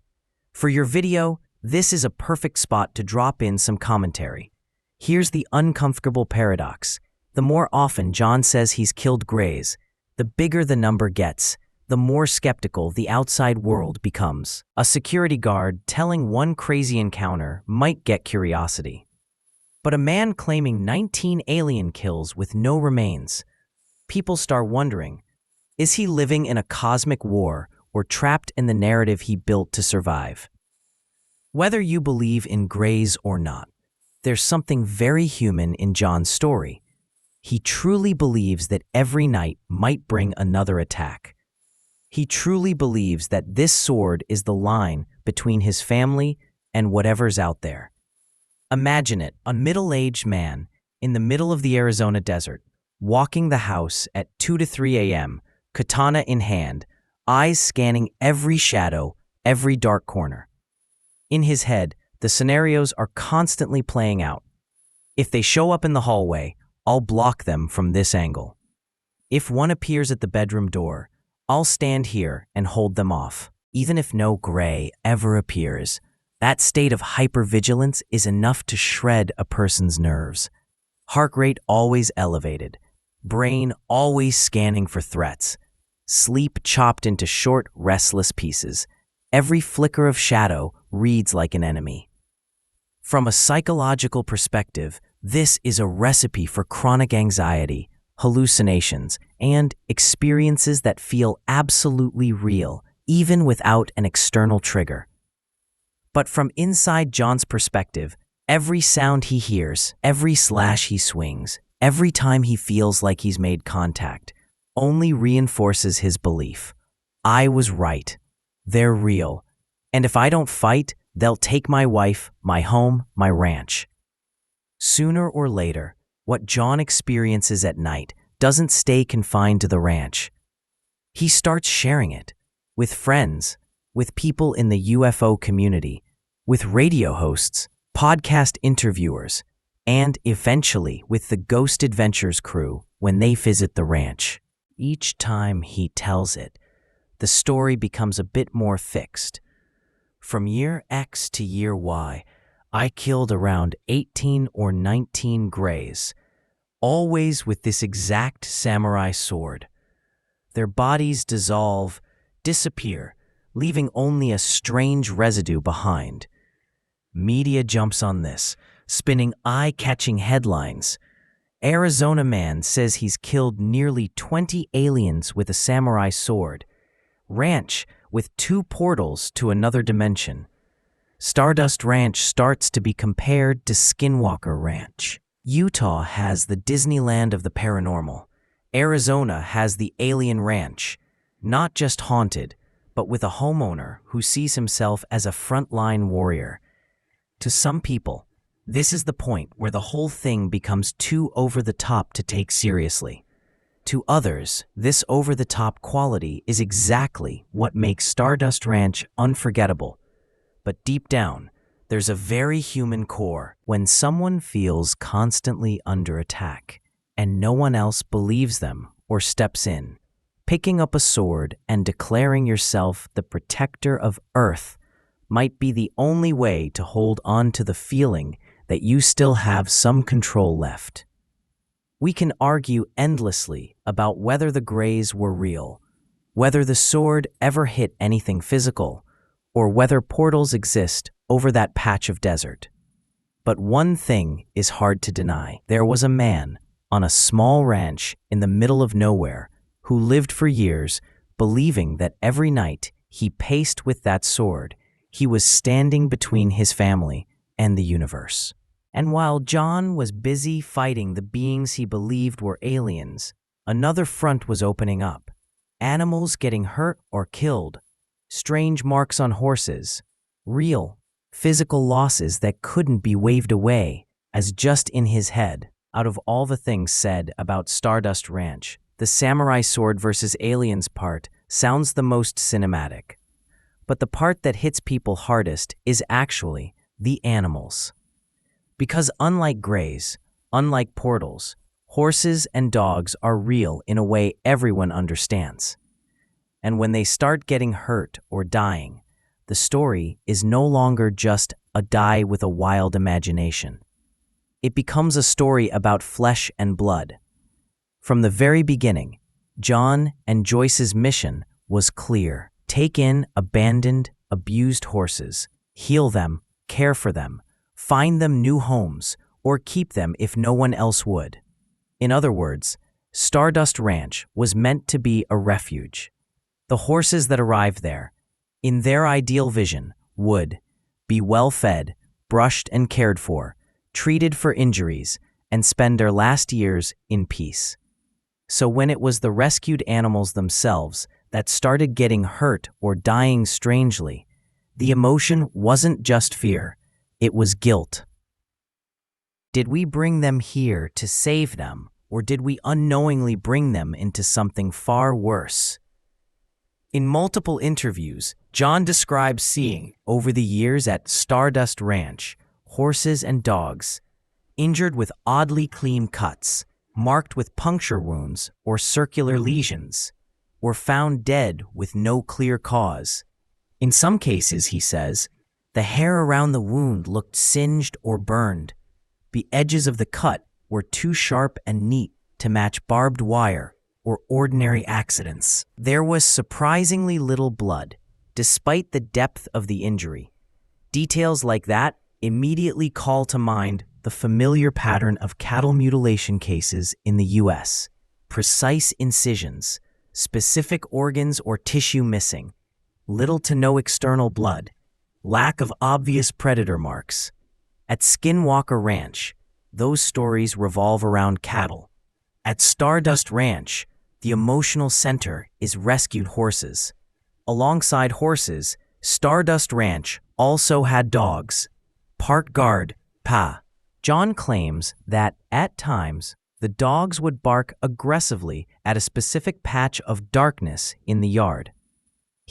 For your video, this is a perfect spot to drop in some commentary. Here's the uncomfortable paradox. The more often John says he's killed grays, the bigger the number gets, the more skeptical the outside world becomes. A security guard telling one crazy encounter might get curiosity. But a man claiming 19 alien kills with no remains, people start wondering, is he living in a cosmic war or trapped in the narrative he built to survive? Whether you believe in grays or not, there's something very human in John's story. He truly believes that every night might bring another attack. He truly believes that this sword is the line between his family and whatever's out there. Imagine it, a middle-aged man in the middle of the Arizona desert, walking the house at 2 to 3 a.m., katana in hand, eyes scanning every shadow, every dark corner. In his head, the scenarios are constantly playing out. If they show up in the hallway, I'll block them from this angle. If one appears at the bedroom door, I'll stand here and hold them off. Even if no gray ever appears, that state of hypervigilance is enough to shred a person's nerves. Heart rate always elevated, brain always scanning for threats, sleep chopped into short, restless pieces. Every flicker of shadow reads like an enemy. From a psychological perspective, this is a recipe for chronic anxiety, hallucinations, and experiences that feel absolutely real, even without an external trigger. But from inside John's perspective, every sound he hears, every slash he swings, every time he feels like he's made contact, only reinforces his belief. I was right. They're real. And if I don't fight, they'll take my wife, my home, my ranch. Sooner or later, what John experiences at night doesn't stay confined to the ranch. He starts sharing it. with friends, with people in the UFO community, with radio hosts, podcast interviewers, and eventually with the Ghost Adventures crew when they visit the ranch. Each time he tells it, the story becomes a bit more fixed. From year X to year Y, I killed around 18 or 19 grays, always with this exact samurai sword. Their bodies dissolve, disappear, leaving only a strange residue behind. Media jumps on this, spinning eye-catching headlines. Arizona man says he's killed nearly 20 aliens with a samurai sword. Ranch with 2 portals to another dimension. Stardust Ranch starts to be compared to Skinwalker Ranch. Utah has the Disneyland of the paranormal. Arizona has the Alien Ranch, not just haunted, but with a homeowner who sees himself as a frontline warrior. To some people, this is the point where the whole thing becomes too over the top to take seriously. To others, this over-the-top quality is exactly what makes Stardust Ranch unforgettable. But deep down, there's a very human core. When someone feels constantly under attack, and no one else believes them or steps in, picking up a sword and declaring yourself the protector of Earth might be the only way to hold on to the feeling that you still have some control left. We can argue endlessly about whether the Greys were real, whether the sword ever hit anything physical, or whether portals exist over that patch of desert. But one thing is hard to deny. There was a man on a small ranch in the middle of nowhere who lived for years believing that every night he paced with that sword, he was standing between his family and the universe. And while John was busy fighting the beings he believed were aliens, another front was opening up. Animals getting hurt or killed, strange marks on horses, real, physical losses that couldn't be waved away as just in his head. Out of all the things said about Stardust Ranch, the samurai sword versus aliens part sounds the most cinematic. But the part that hits people hardest is actually the animals. Because unlike Greys, unlike portals, horses and dogs are real in a way everyone understands. And when they start getting hurt or dying, the story is no longer just a die with a wild imagination. It becomes a story about flesh and blood. From the very beginning, John and Joyce's mission was clear. Take in abandoned, abused horses, heal them, care for them, find them new homes, or keep them if no one else would. In other words, Stardust Ranch was meant to be a refuge. The horses that arrived there, in their ideal vision, would be well-fed, brushed and cared for, treated for injuries, and spend their last years in peace. So when it was the rescued animals themselves that started getting hurt or dying strangely, the emotion wasn't just fear. It was guilt. Did we bring them here to save them, or did we unknowingly bring them into something far worse? In multiple interviews, John describes seeing, over the years at Stardust Ranch, horses and dogs, injured with oddly clean cuts, marked with puncture wounds or circular lesions, or found dead with no clear cause. In some cases, he says, the hair around the wound looked singed or burned. The edges of the cut were too sharp and neat to match barbed wire or ordinary accidents. There was surprisingly little blood, despite the depth of the injury. Details like that immediately call to mind the familiar pattern of cattle mutilation cases in the U.S. Precise incisions, specific organs or tissue missing, little to no external blood, lack of obvious predator marks. At Skinwalker Ranch, those stories revolve around cattle. At Stardust Ranch, the emotional center is rescued horses. Alongside horses, Stardust Ranch also had dogs. Park guard, Pa. John claims that, at times, the dogs would bark aggressively at a specific patch of darkness in the yard.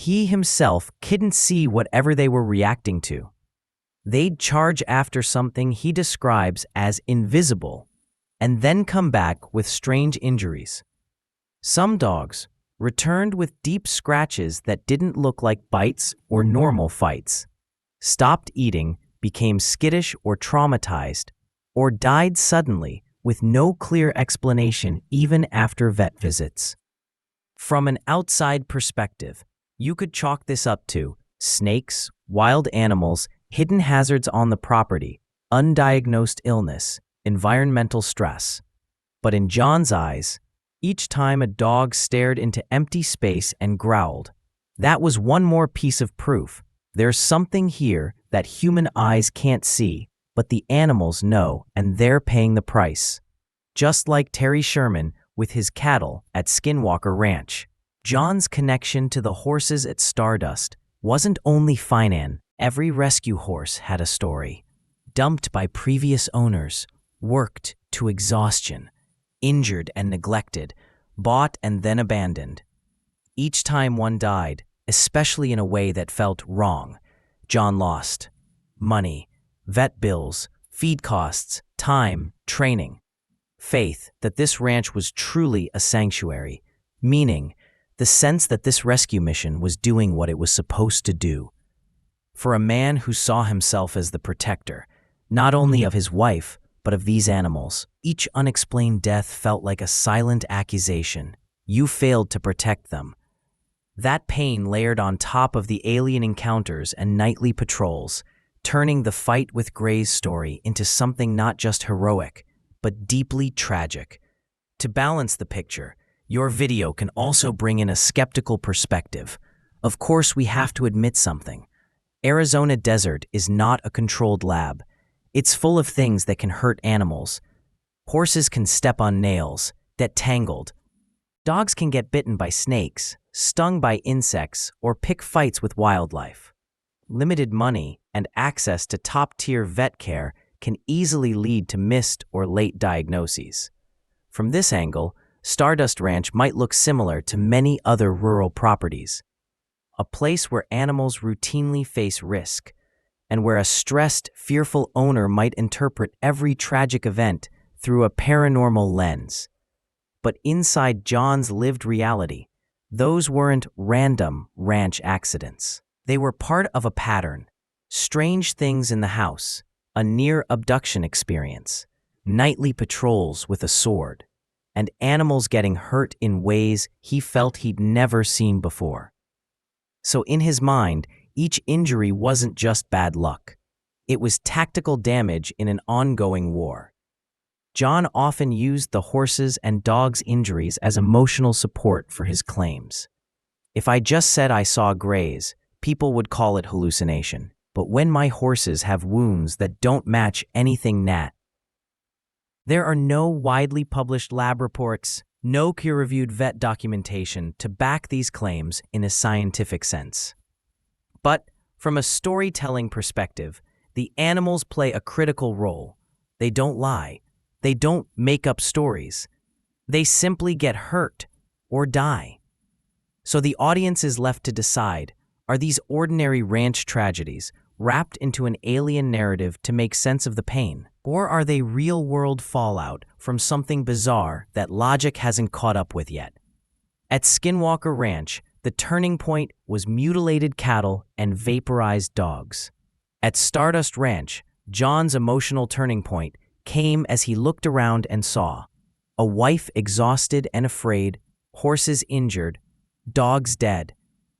He himself couldn't see whatever they were reacting to. They'd charge after something he describes as invisible, and then come back with strange injuries. Some dogs returned with deep scratches that didn't look like bites or normal fights, stopped eating, became skittish or traumatized, or died suddenly with no clear explanation even after vet visits. From an outside perspective, you could chalk this up to snakes, wild animals, hidden hazards on the property, undiagnosed illness, environmental stress. But in John's eyes, each time a dog stared into empty space and growled, that was one more piece of proof. There's something here that human eyes can't see, but the animals know, and they're paying the price. Just like Terry Sherman with his cattle at Skinwalker Ranch, John's connection to the horses at Stardust wasn't only finance. Every rescue horse had a story. Dumped by previous owners, worked to exhaustion, injured and neglected, bought and then abandoned. Each time one died, especially in a way that felt wrong, John lost money, vet bills, feed costs, time, training. Faith that this ranch was truly a sanctuary, meaning the sense that this rescue mission was doing what it was supposed to do. For a man who saw himself as the protector, not only of his wife, but of these animals, each unexplained death felt like a silent accusation. You failed to protect them. That pain layered on top of the alien encounters and nightly patrols, turning the fight with Gray's story into something not just heroic, but deeply tragic. To balance the picture, your video can also bring in a skeptical perspective. Of course, we have to admit something. Arizona desert is not a controlled lab. It's full of things that can hurt animals. Horses can step on nails, get tangled. Dogs can get bitten by snakes, stung by insects, or pick fights with wildlife. Limited money and access to top-tier vet care can easily lead to missed or late diagnoses. From this angle, Stardust Ranch might look similar to many other rural properties. A place where animals routinely face risk, and where a stressed, fearful owner might interpret every tragic event through a paranormal lens. But inside John's lived reality, those weren't random ranch accidents. They were part of a pattern. Strange things in the house, a near abduction experience, nightly patrols with a sword, and animals getting hurt in ways he felt he'd never seen before. So in his mind, each injury wasn't just bad luck. It was tactical damage in an ongoing war. John often used the horses' and dogs' injuries as emotional support for his claims. If I just said I saw Grays, people would call it hallucination. But when my horses have wounds that don't match anything nat, there are no widely published lab reports, no peer-reviewed vet documentation to back these claims in a scientific sense. But from a storytelling perspective, the animals play a critical role. They don't lie. They don't make up stories. They simply get hurt or die. So the audience is left to decide, are these ordinary ranch tragedies wrapped into an alien narrative to make sense of the pain? Or are they real-world fallout from something bizarre that logic hasn't caught up with yet? At Skinwalker Ranch, the turning point was mutilated cattle and vaporized dogs. At Stardust Ranch, John's emotional turning point came as he looked around and saw a wife exhausted and afraid, horses injured, dogs dead,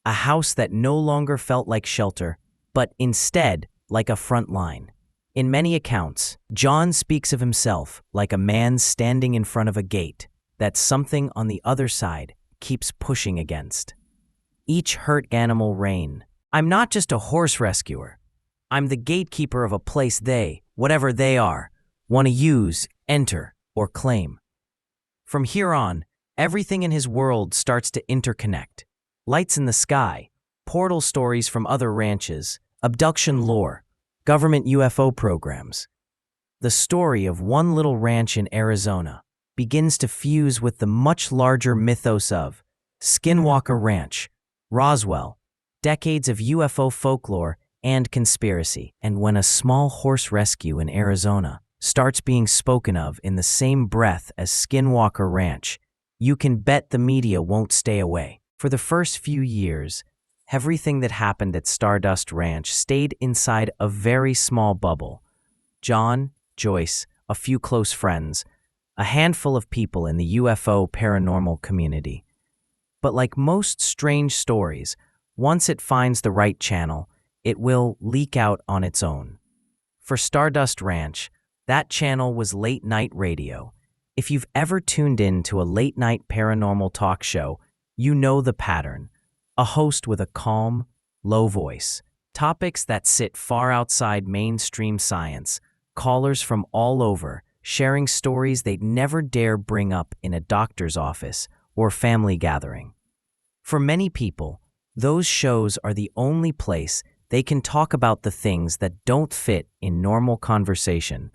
a house that no longer felt like shelter, but instead like a front line. In many accounts, John speaks of himself like a man standing in front of a gate that something on the other side keeps pushing against. Each hurt animal reign. I'm not just a horse rescuer. I'm the gatekeeper of a place they, whatever they are, want to use, enter, or claim. From here on, everything in his world starts to interconnect. Lights in the sky, portal stories from other ranches, abduction lore, government UFO programs. The story of one little ranch in Arizona begins to fuse with the much larger mythos of Skinwalker Ranch, Roswell, decades of UFO folklore and conspiracy, and when a small horse rescue in Arizona starts being spoken of in the same breath as Skinwalker Ranch, you can bet the media won't stay away. For the first few years, everything that happened at Stardust Ranch stayed inside a very small bubble. John, Joyce, a few close friends, a handful of people in the UFO paranormal community. But like most strange stories, once it finds the right channel, it will leak out on its own. For Stardust Ranch, that channel was late-night radio. If you've ever tuned in to a late-night paranormal talk show, you know the pattern. A host with a calm, low voice, topics that sit far outside mainstream science, callers from all over, sharing stories they'd never dare bring up in a doctor's office or family gathering. For many people, those shows are the only place they can talk about the things that don't fit in normal conversation.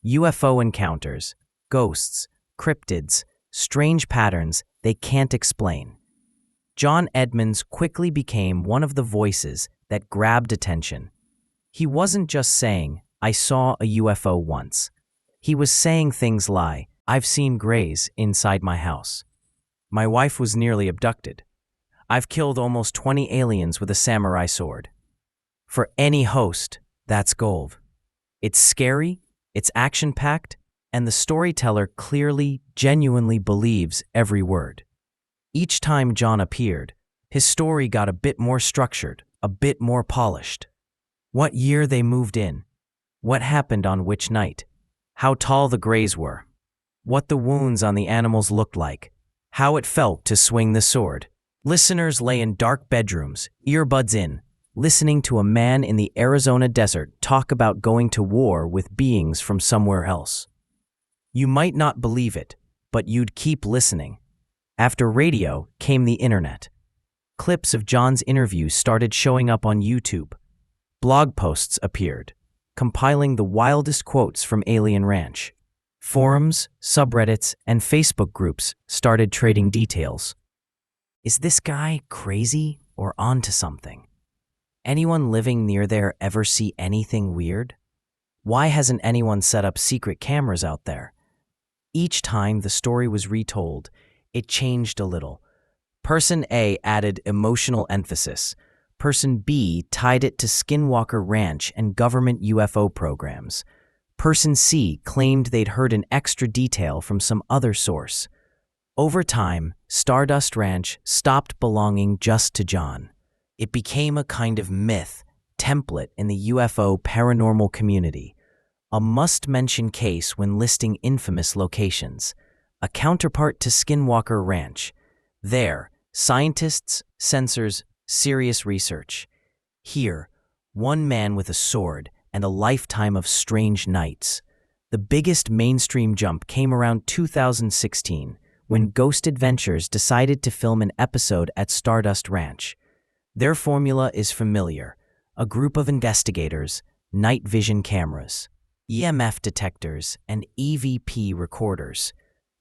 UFO encounters, ghosts, cryptids, strange patterns they can't explain. John Edmonds quickly became one of the voices that grabbed attention. He wasn't just saying, "I saw a UFO once." He was saying things like, "I've seen grays inside my house. My wife was nearly abducted. I've killed almost 20 aliens with a samurai sword." For any host, that's gold. It's scary, it's action-packed, and the storyteller clearly, genuinely believes every word. Each time John appeared, his story got a bit more structured, a bit more polished. What year they moved in, what happened on which night, how tall the grays were, what the wounds on the animals looked like, how it felt to swing the sword. Listeners lay in dark bedrooms, earbuds in, listening to a man in the Arizona desert talk about going to war with beings from somewhere else. You might not believe it, but you'd keep listening. After radio came the internet. Clips of John's interviews started showing up on YouTube. Blog posts appeared, compiling the wildest quotes from Alien Ranch. Forums, subreddits, and Facebook groups started trading details. Is this guy crazy or onto something? Anyone living near there ever see anything weird? Why hasn't anyone set up secret cameras out there? Each time the story was retold, it changed a little. Person A added emotional emphasis. Person B tied it to Skinwalker Ranch and government UFO programs. Person C claimed they'd heard an extra detail from some other source. Over time, Stardust Ranch stopped belonging just to John. It became a kind of myth, template in the UFO paranormal community, a must-mention case when listing infamous locations, a counterpart to Skinwalker Ranch. There, scientists, censors, serious research. Here, one man with a sword and a lifetime of strange nights. The biggest mainstream jump came around 2016, when Ghost Adventures decided to film an episode at Stardust Ranch. Their formula is familiar: a group of investigators, night vision cameras, EMF detectors, and EVP recorders,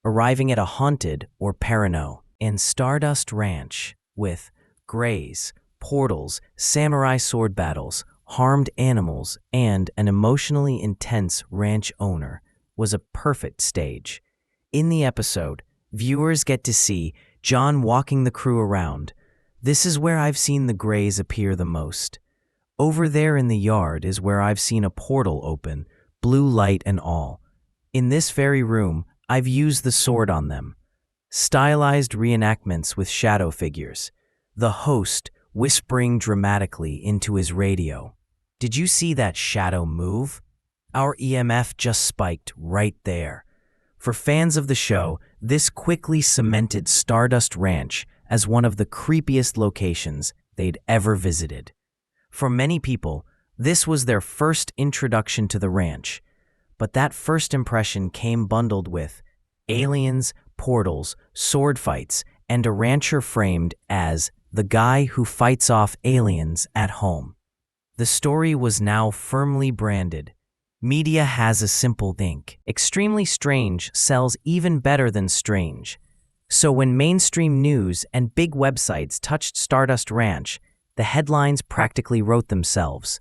arriving at a haunted or parano in Stardust Ranch with grays, portals, samurai sword battles, harmed animals, and an emotionally intense ranch owner was a perfect stage. In the episode, viewers get to see John walking the crew around. "This is where I've seen the grays appear the most. Over there in the yard is where I've seen a portal open, blue light and all. In this very room, I've used the sword on them." Stylized reenactments with shadow figures. The host whispering dramatically into his radio. "Did you see that shadow move? Our EMF just spiked right there." For fans of the show, this quickly cemented Stardust Ranch as one of the creepiest locations they'd ever visited. For many people, this was their first introduction to the ranch, but that first impression came bundled with aliens, portals, sword fights, and a rancher framed as the guy who fights off aliens at home. The story was now firmly branded. Media has a simple think. Extremely strange sells even better than strange. So when mainstream news and big websites touched Stardust Ranch, the headlines practically wrote themselves.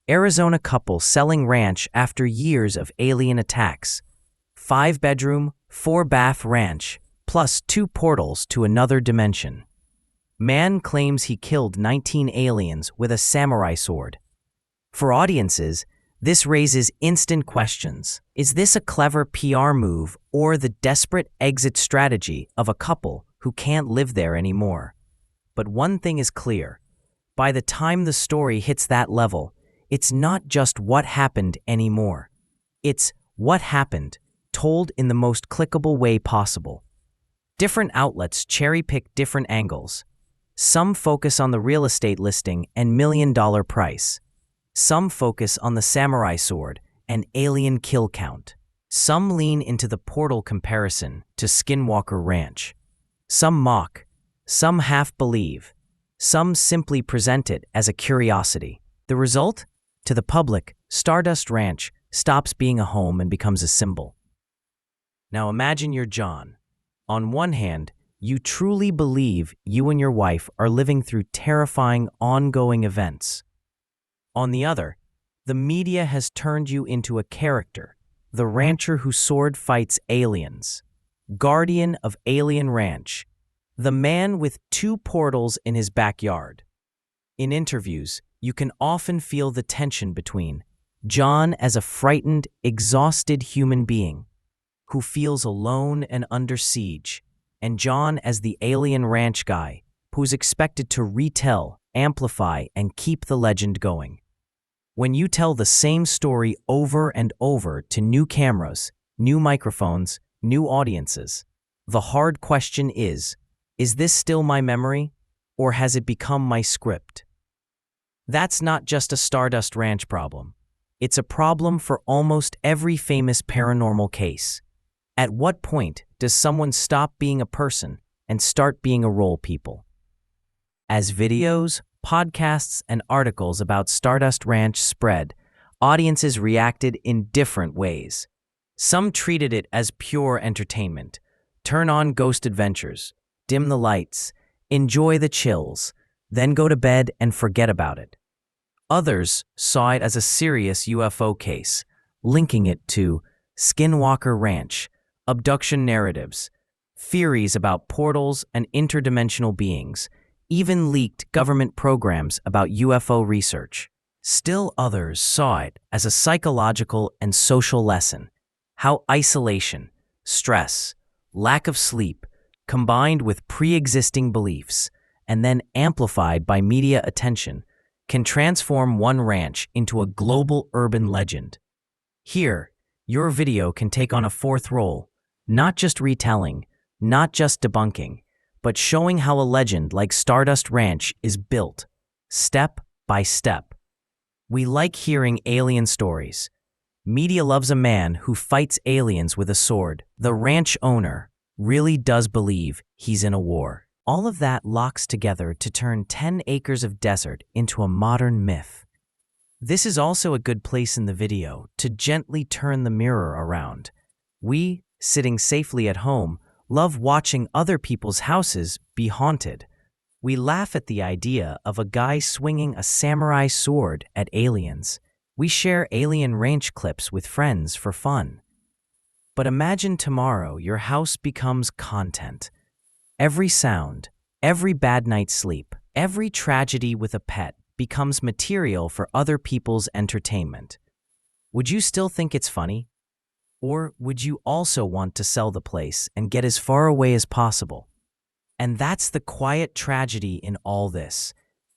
Arizona couple selling ranch after years of alien attacks. 5-bedroom, 4-bath ranch, plus 2 portals to another dimension. Man claims he killed 19 aliens with a samurai sword. For audiences, this raises instant questions. Is this a clever PR move or the desperate exit strategy of a couple who can't live there anymore? But one thing is clear. By the time the story hits that level, it's not just what happened anymore. It's what happened, told in the most clickable way possible. Different outlets cherry-pick different angles. Some focus on the real estate listing and million-dollar price. Some focus on the samurai sword and alien kill count. Some lean into the portal comparison to Skinwalker Ranch. Some mock, some half believe, some simply present it as a curiosity. The result? To the public, Stardust Ranch stops being a home and becomes a symbol. Now imagine you're John. On one hand, you truly believe you and your wife are living through terrifying, ongoing events. On the other, the media has turned you into a character, the rancher whose sword fights aliens, guardian of Alien Ranch, the man with 2 portals in his backyard. In interviews, you can often feel the tension between John as a frightened, exhausted human being who feels alone and under siege, and John as the Alien Ranch guy who's expected to retell, amplify, and keep the legend going. When you tell the same story over and over to new cameras, new microphones, new audiences, the hard question is this still my memory, or has it become my script? That's not just a Stardust Ranch problem. It's a problem for almost every famous paranormal case. At what point does someone stop being a person and start being a role people? As videos, podcasts, and articles about Stardust Ranch spread, audiences reacted in different ways. Some treated it as pure entertainment. Turn on Ghost Adventures, dim the lights, enjoy the chills, then go to bed and forget about it. Others saw it as a serious UFO case, linking it to Skinwalker Ranch, abduction narratives, theories about portals and interdimensional beings, even leaked government programs about UFO research. Still others saw it as a psychological and social lesson, how isolation, stress, lack of sleep, combined with pre-existing beliefs, and then amplified by media attention, can transform one ranch into a global urban legend. Here, your video can take on a 4th role, not just retelling, not just debunking, but showing how a legend like Stardust Ranch is built, step by step. We like hearing alien stories. Media loves a man who fights aliens with a sword. The ranch owner really does believe he's in a war. All of that locks together to turn 10 acres of desert into a modern myth. This is also a good place in the video to gently turn the mirror around. We, sitting safely at home, love watching other people's houses be haunted. We laugh at the idea of a guy swinging a samurai sword at aliens. We share Alien Ranch clips with friends for fun. But imagine tomorrow your house becomes content. Every sound, every bad night's sleep, every tragedy with a pet becomes material for other people's entertainment. Would you still think it's funny? Or would you also want to sell the place and get as far away as possible? And that's the quiet tragedy in all this.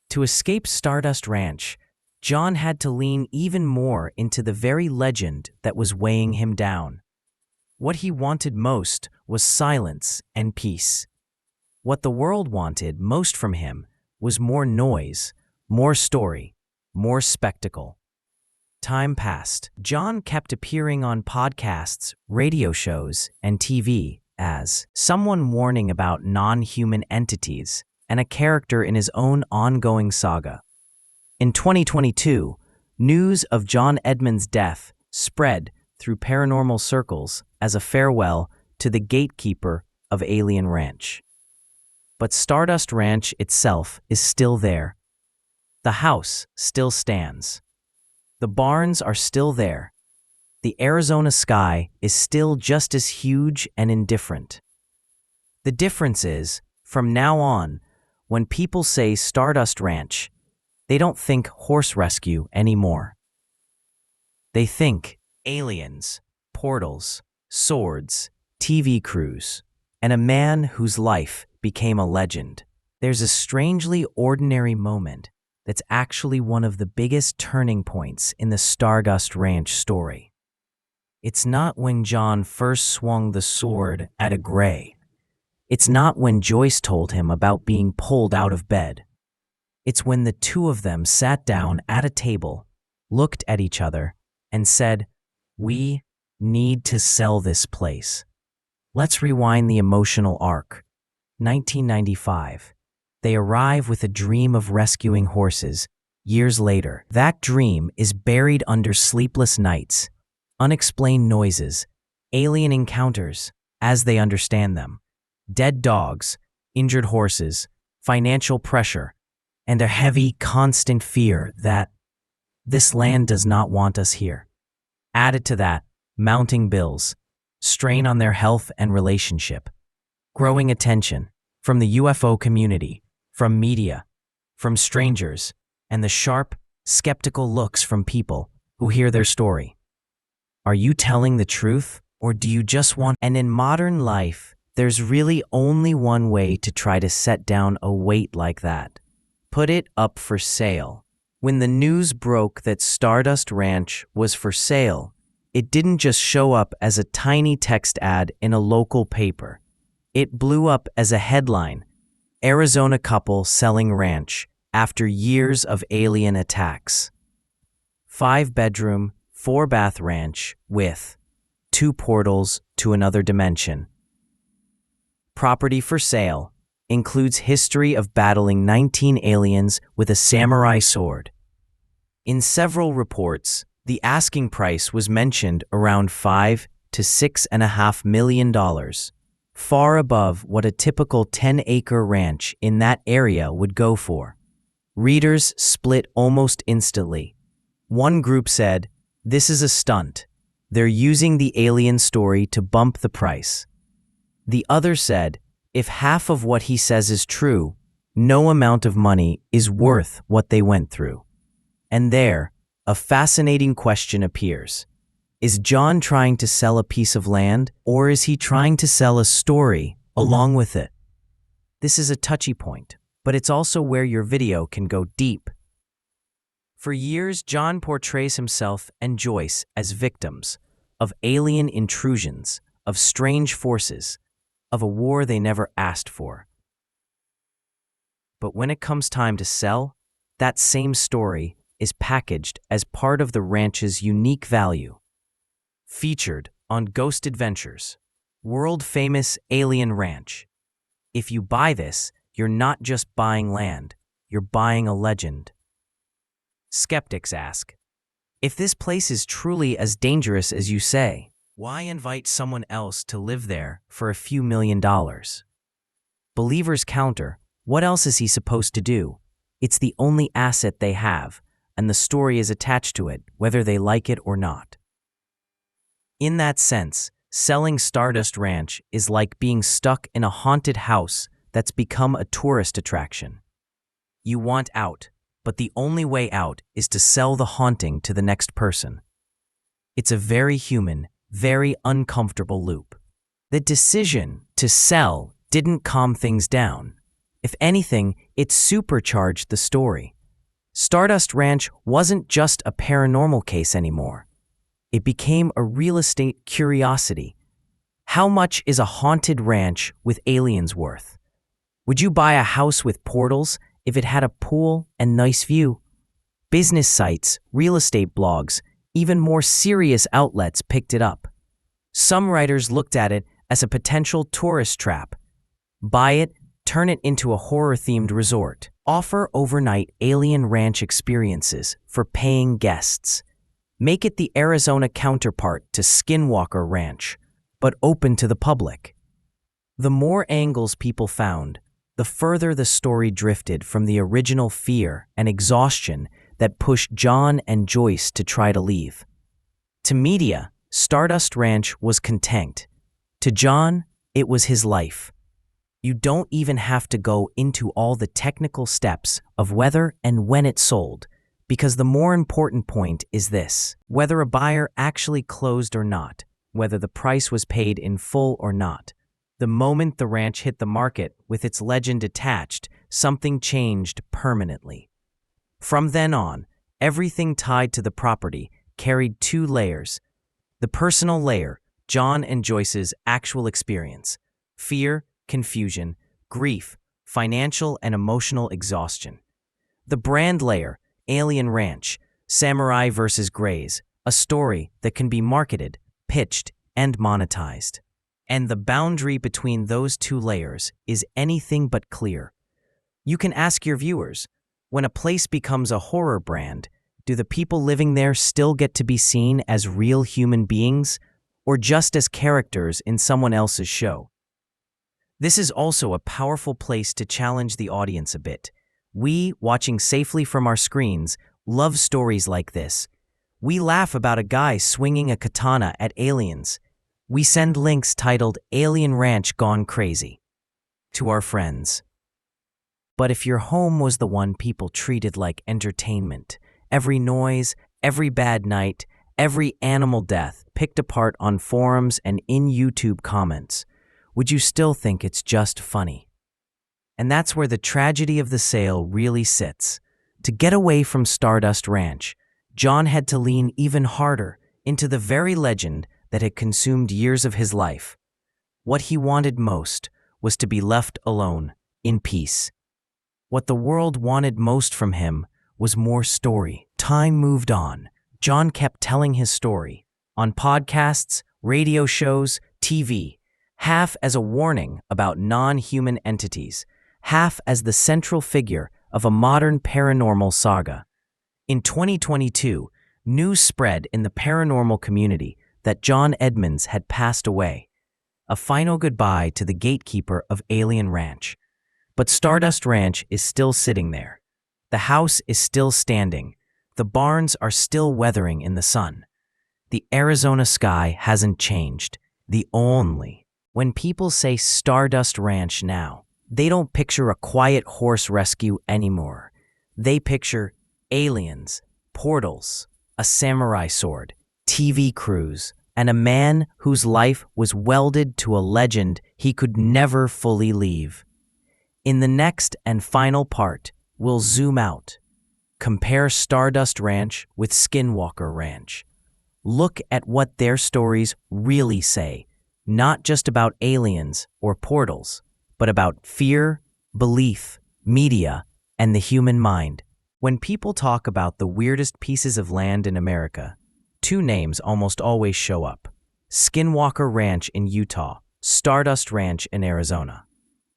To escape Stardust Ranch, John had to lean even more into the very legend that was weighing him down. What he wanted most was silence and peace. What the world wanted most from him was more noise, more story, more spectacle. Time passed. John kept appearing on podcasts, radio shows, and TV as someone warning about non-human entities and a character in his own ongoing saga. In 2022, news of John Edmund's death spread through paranormal circles as a farewell to the gatekeeper of Alien Ranch. But Stardust Ranch itself is still there. The house still stands. The barns are still there. The Arizona sky is still just as huge and indifferent. The difference is, from now on, when people say Stardust Ranch, they don't think horse rescue anymore. They think aliens, portals, swords, TV crews, and a man whose life became a legend. There's a strangely ordinary moment that's actually one of the biggest turning points in the Stardust Ranch story. It's not when John first swung the sword at a gray. It's not when Joyce told him about being pulled out of bed. It's when the two of them sat down at a table, looked at each other, and said, "We need to sell this place." Let's rewind the emotional arc. 1995. They arrive with a dream of rescuing horses. Years later, that dream is buried under sleepless nights, unexplained noises, alien encounters, as they understand them, dead dogs, injured horses, financial pressure, and a heavy, constant fear that this land does not want us here. Added to that, mounting bills, strain on their health and relationship, growing attention from the UFO community, from media, from strangers, and the sharp, skeptical looks from people who hear their story. Are you telling the truth, or do you just want... And in modern life, there's really only one way to try to set down a weight like that. Put it up for sale. When the news broke that Stardust Ranch was for sale, it didn't just show up as a tiny text ad in a local paper. It blew up as a headline: Arizona couple selling ranch after years of alien attacks. 5-bedroom, 4-bath ranch with 2 portals to another dimension. Property for sale includes history of battling 19 aliens with a samurai sword. In several reports, the asking price was mentioned around $5 to $6.5 million, far above what a typical 10-acre ranch in that area would go for. Readers split almost instantly. One group said, "This is a stunt. They're using the alien story to bump the price." The other said, "If half of what he says is true, no amount of money is worth what they went through." And there, a fascinating question appears. Is John trying to sell a piece of land, or is he trying to sell a story along with it? This is a touchy point, but it's also where your video can go deep. For years, John portrays himself and Joyce as victims of alien intrusions, of strange forces, of a war they never asked for. But when it comes time to sell, that same story is packaged as part of the ranch's unique value. Featured on Ghost Adventures, world-famous alien ranch. If you buy this, you're not just buying land, you're buying a legend. Skeptics ask, if this place is truly as dangerous as you say, why invite someone else to live there for a few $1 million? Believers counter, what else is he supposed to do? It's the only asset they have, and the story is attached to it, whether they like it or not. In that sense, selling Stardust Ranch is like being stuck in a haunted house that's become a tourist attraction. You want out, but the only way out is to sell the haunting to the next person. It's a very human, very uncomfortable loop. The decision to sell didn't calm things down. If anything, it supercharged the story. Stardust Ranch wasn't just a paranormal case anymore. It became a real estate curiosity. How much is a haunted ranch with aliens worth? Would you buy a house with portals if it had a pool and nice view? Business sites, real estate blogs, even more serious outlets picked it up. Some writers looked at it as a potential tourist trap. Buy it, turn it into a horror-themed resort. Offer overnight alien ranch experiences for paying guests. Make it the Arizona counterpart to Skinwalker Ranch, but open to the public. The more angles people found, the further the story drifted from the original fear and exhaustion that pushed John and Joyce to try to leave. To media, Stardust Ranch was content. To John, it was his life. You don't even have to go into all the technical steps of whether and when it sold, because the more important point is this: whether a buyer actually closed or not, whether the price was paid in full or not. The moment the ranch hit the market with its legend attached, something changed permanently. From then on, everything tied to the property carried two layers. The personal layer, John and Joyce's actual experience: fear, confusion, grief, financial and emotional exhaustion. The brand layer, Alien Ranch, Samurai versus Greys, a story that can be marketed, pitched, and monetized. And the boundary between those two layers is anything but clear. You can ask your viewers, when a place becomes a horror brand, do the people living there still get to be seen as real human beings, or just as characters in someone else's show? This is also a powerful place to challenge the audience a bit. We, watching safely from our screens, love stories like this. We laugh about a guy swinging a katana at aliens. We send links titled "Alien Ranch Gone Crazy" to our friends. But if your home was the one people treated like entertainment, every noise, every bad night, every animal death picked apart on forums and in YouTube comments, would you still think it's just funny? And that's where the tragedy of the sale really sits. To get away from Stardust Ranch, John had to lean even harder into the very legend that had consumed years of his life. What he wanted most was to be left alone, in peace. What the world wanted most from him was more story. Time moved on. John kept telling his story, on podcasts, radio shows, TV, half as a warning about non-human entities, half as the central figure of a modern paranormal saga. In 2022, news spread in the paranormal community that John Edmonds had passed away, a final goodbye to the gatekeeper of Alien Ranch. But Stardust Ranch is still sitting there. The house is still standing. The barns are still weathering in the sun. The Arizona sky hasn't changed. When people say Stardust Ranch now, they don't picture a quiet horse rescue anymore. They picture aliens, portals, a samurai sword, TV crews, and a man whose life was welded to a legend he could never fully leave. In the next and final part, we'll zoom out. Compare Stardust Ranch with Skinwalker Ranch. Look at what their stories really say, not just about aliens or portals, but about fear, belief, media, and the human mind. When people talk about the weirdest pieces of land in America, two names almost always show up: Skinwalker Ranch in Utah, Stardust Ranch in Arizona.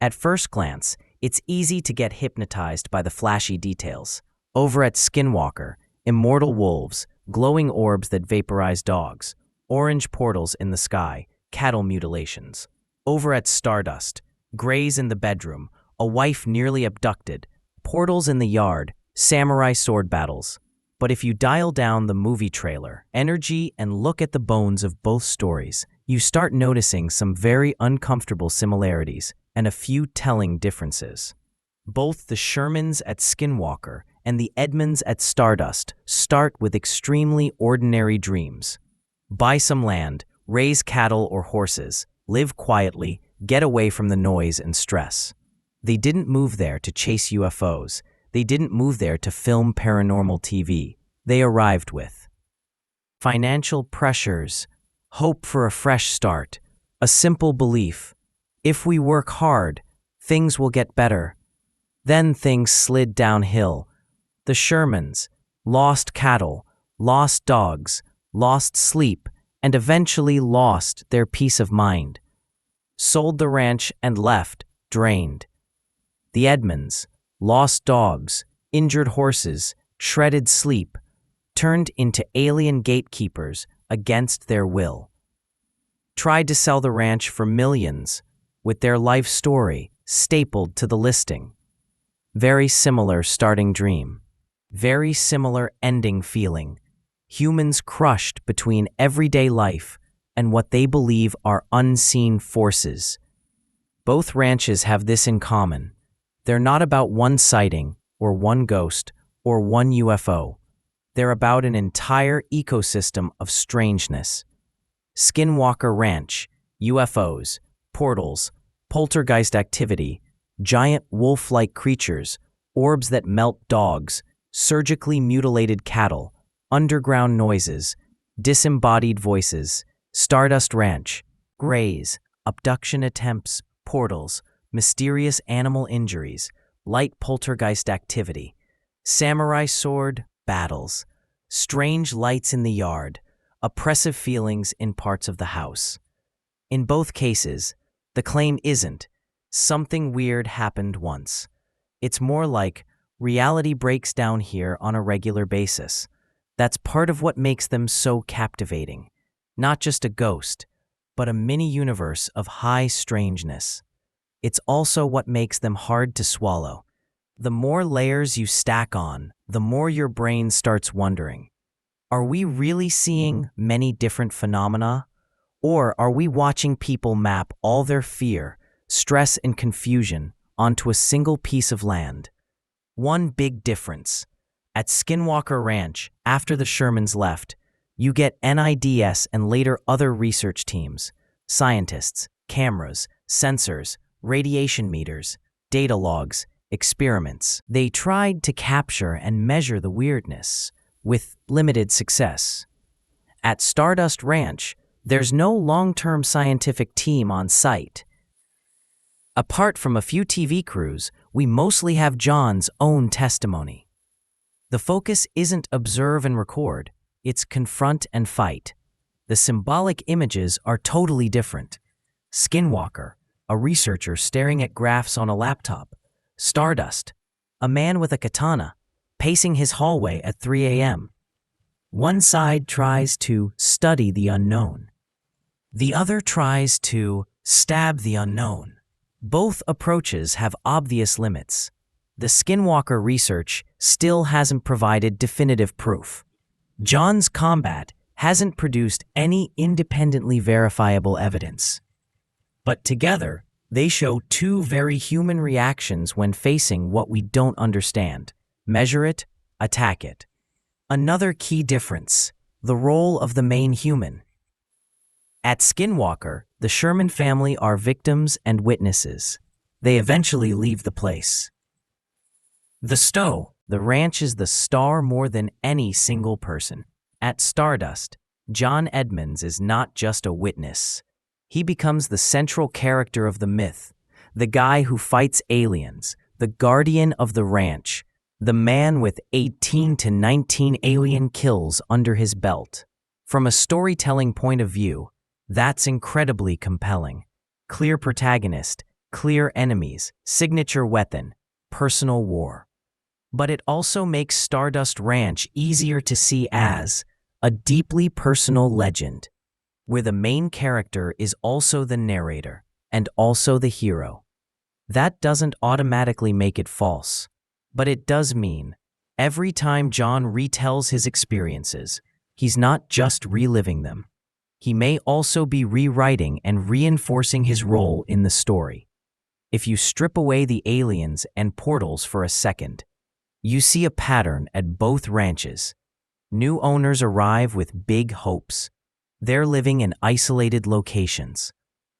At first glance, it's easy to get hypnotized by the flashy details. Over at Skinwalker, immortal wolves, glowing orbs that vaporize dogs, orange portals in the sky, cattle mutilations. Over at Stardust, grays in the bedroom, a wife nearly abducted, portals in the yard, samurai sword battles. But if you dial down the movie trailer, energy, and look at the bones of both stories, you start noticing some very uncomfortable similarities and a few telling differences. Both the Shermans at Skinwalker and the Edmonds at Stardust start with extremely ordinary dreams. Buy some land, raise cattle or horses, live quietly, get away from the noise and stress. They didn't move there to chase UFOs. They didn't move there to film paranormal TV. They arrived with financial pressures, hope for a fresh start, a simple belief: if we work hard, things will get better. Then things slid downhill. The Shermans lost cattle, lost dogs, lost sleep, and eventually lost their peace of mind. Sold the ranch and left, drained. The Edmonds lost dogs, injured horses, shredded sleep, turned into alien gatekeepers against their will. Tried to sell the ranch for millions. With their life story, stapled to the listing. Very similar starting dream. Very similar ending feeling. Humans crushed between everyday life and what they believe are unseen forces. Both ranches have this in common. They're not about one sighting, or one ghost, or one UFO. They're about an entire ecosystem of strangeness. Skinwalker Ranch, UFOs, portals, poltergeist activity, giant wolf-like creatures, orbs that melt dogs, surgically mutilated cattle, underground noises, disembodied voices. Stardust Ranch, grays, abduction attempts, portals, mysterious animal injuries, light poltergeist activity, samurai sword, battles, strange lights in the yard, oppressive feelings in parts of the house. In both cases, the claim isn't, something weird happened once. It's more like, reality breaks down here on a regular basis. That's part of what makes them so captivating. Not just a ghost, but a mini-universe of high strangeness. It's also what makes them hard to swallow. The more layers you stack on, the more your brain starts wondering, are we really seeing many different phenomena? Or are we watching people map all their fear, stress, and confusion onto a single piece of land? One big difference. At Skinwalker Ranch, after the Shermans left, you get NIDS and later other research teams, scientists, cameras, sensors, radiation meters, data logs, experiments. They tried to capture and measure the weirdness, with limited success. At Stardust Ranch, there's no long-term scientific team on site. Apart from a few TV crews, we mostly have John's own testimony. The focus isn't observe and record, it's confront and fight. The symbolic images are totally different. Skinwalker, a researcher staring at graphs on a laptop. Stardust, a man with a katana, pacing his hallway at 3 a.m. One side tries to study the unknown. The other tries to stab the unknown. Both approaches have obvious limits. The Skinwalker research still hasn't provided definitive proof. John's combat hasn't produced any independently verifiable evidence. But together, they show two very human reactions when facing what we don't understand. Measure it, attack it. Another key difference, the role of the main human. At Skinwalker, the Sherman family are victims and witnesses. They eventually leave the place. The ranch is the star more than any single person. At Stardust, John Edmonds is not just a witness. He becomes the central character of the myth, the guy who fights aliens, the guardian of the ranch, the man with 18 to 19 alien kills under his belt. From a storytelling point of view, that's incredibly compelling. Clear protagonist, clear enemies, signature weapon, personal war. But it also makes Stardust Ranch easier to see as a deeply personal legend, where the main character is also the narrator and also the hero. That doesn't automatically make it false, but it does mean every time John retells his experiences, he's not just reliving them. He may also be rewriting and reinforcing his role in the story. If you strip away the aliens and portals for a second, you see a pattern at both ranches. New owners arrive with big hopes. They're living in isolated locations.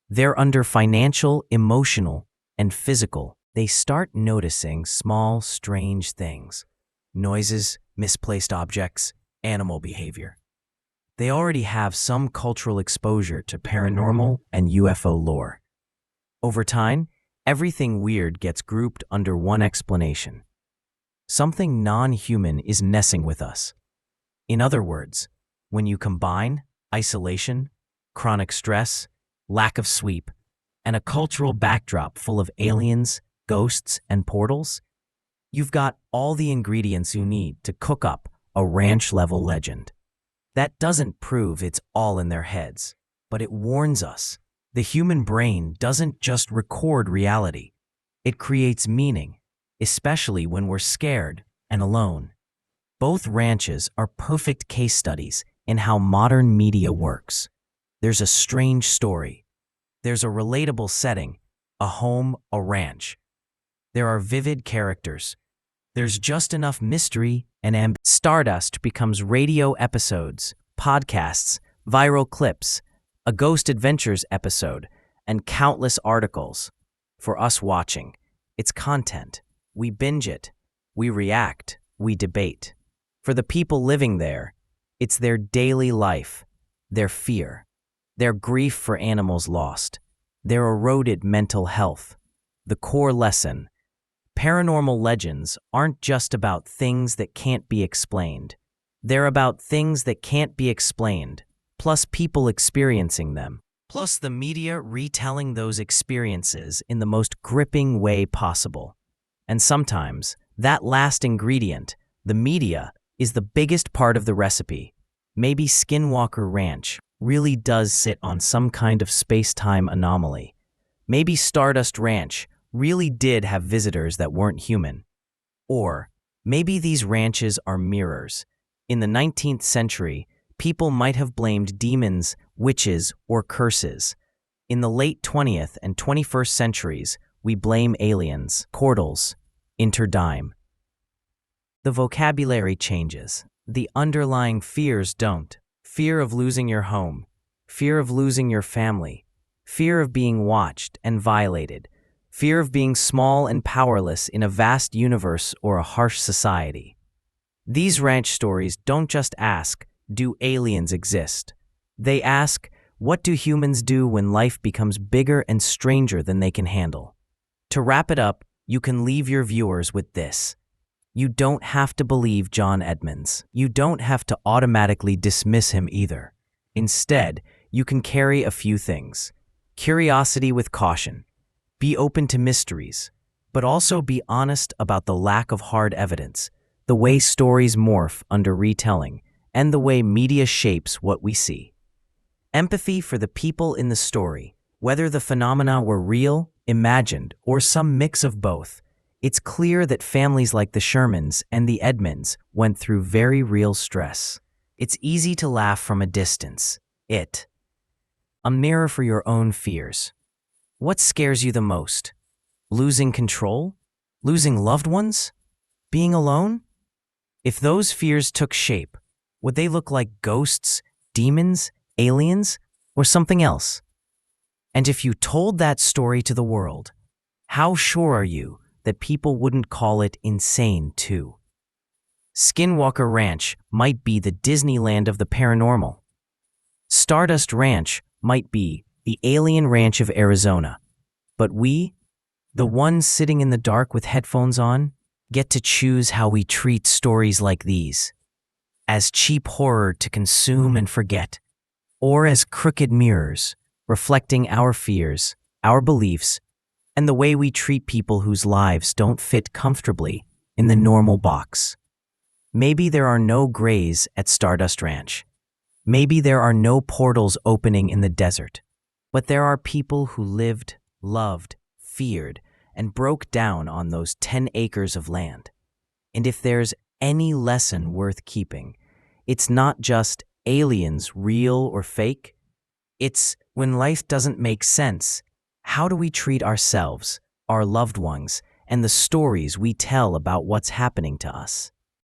They're under financial, emotional, and physical. They start noticing small, strange things. Noises, misplaced objects, animal behavior. They already have some cultural exposure to paranormal and UFO lore. Over time, everything weird gets grouped under one explanation. Something non-human is messing with us. In other words, when you combine isolation, chronic stress, lack of sleep, and a cultural backdrop full of aliens, ghosts, and portals, you've got all the ingredients you need to cook up a ranch-level legend. That doesn't prove it's all in their heads, but it warns us. The human brain doesn't just record reality, It creates meaning, especially when we're scared and alone. Both ranches are perfect case studies in how modern media works. There's a strange story. There's a relatable setting, a home, a ranch. There are vivid characters. There's just enough mystery and Stardust becomes radio episodes, podcasts, viral clips, a Ghost Adventures episode, and countless articles. For us watching, it's content. We binge it. We react. We debate. For the people living there, it's their daily life, their fear, their grief for animals lost, their eroded mental health. The core lesson: paranormal legends aren't just about things that can't be explained. They're about things that can't be explained, plus people experiencing them, plus the media retelling those experiences in the most gripping way possible. And sometimes, that last ingredient, the media, is the biggest part of the recipe. Maybe Skinwalker Ranch really does sit on some kind of space-time anomaly. Maybe Stardust Ranch really did have visitors that weren't human. Or maybe these ranches are mirrors. In the 19th century, people might have blamed demons, witches, or curses. In the late 20th and 21st centuries, we blame aliens, portals, interdime. The vocabulary changes. The underlying fears don't. Fear of losing your home, fear of losing your family, fear of being watched and violated, fear of being small and powerless in a vast universe or a harsh society. These ranch stories don't just ask, do aliens exist? They ask, what do humans do when life becomes bigger and stranger than they can handle? To wrap it up, you can leave your viewers with this. You don't have to believe John Edmonds. You don't have to automatically dismiss him either. Instead, you can carry a few things. Curiosity with caution. Be open to mysteries, but also be honest about the lack of hard evidence, the way stories morph under retelling, and the way media shapes what we see. Empathy for the people in the story, whether the phenomena were real, imagined, or some mix of both. It's clear that families like the Shermans and the Edmonds went through very real stress. It's easy to laugh from a distance. A mirror for your own fears. What scares you the most? Losing control? Losing loved ones? Being alone? If those fears took shape, would they look like ghosts, demons, aliens, or something else? And if you told that story to the world, how sure are you that people wouldn't call it insane too? Skinwalker Ranch might be the Disneyland of the paranormal. Stardust Ranch might be the alien ranch of Arizona. But we, the ones sitting in the dark with headphones on, get to choose how we treat stories like these. As cheap horror to consume and forget, or as crooked mirrors, reflecting our fears, our beliefs, and the way we treat people whose lives don't fit comfortably in the normal box. Maybe there are no grays at Stardust Ranch. Maybe there are no portals opening in the desert. But there are people who lived, loved, feared, and broke down on those 10 acres of land. And if there's any lesson worth keeping, it's not just aliens real or fake. It's when life doesn't make sense, how do we treat ourselves, our loved ones, and the stories we tell about what's happening to us?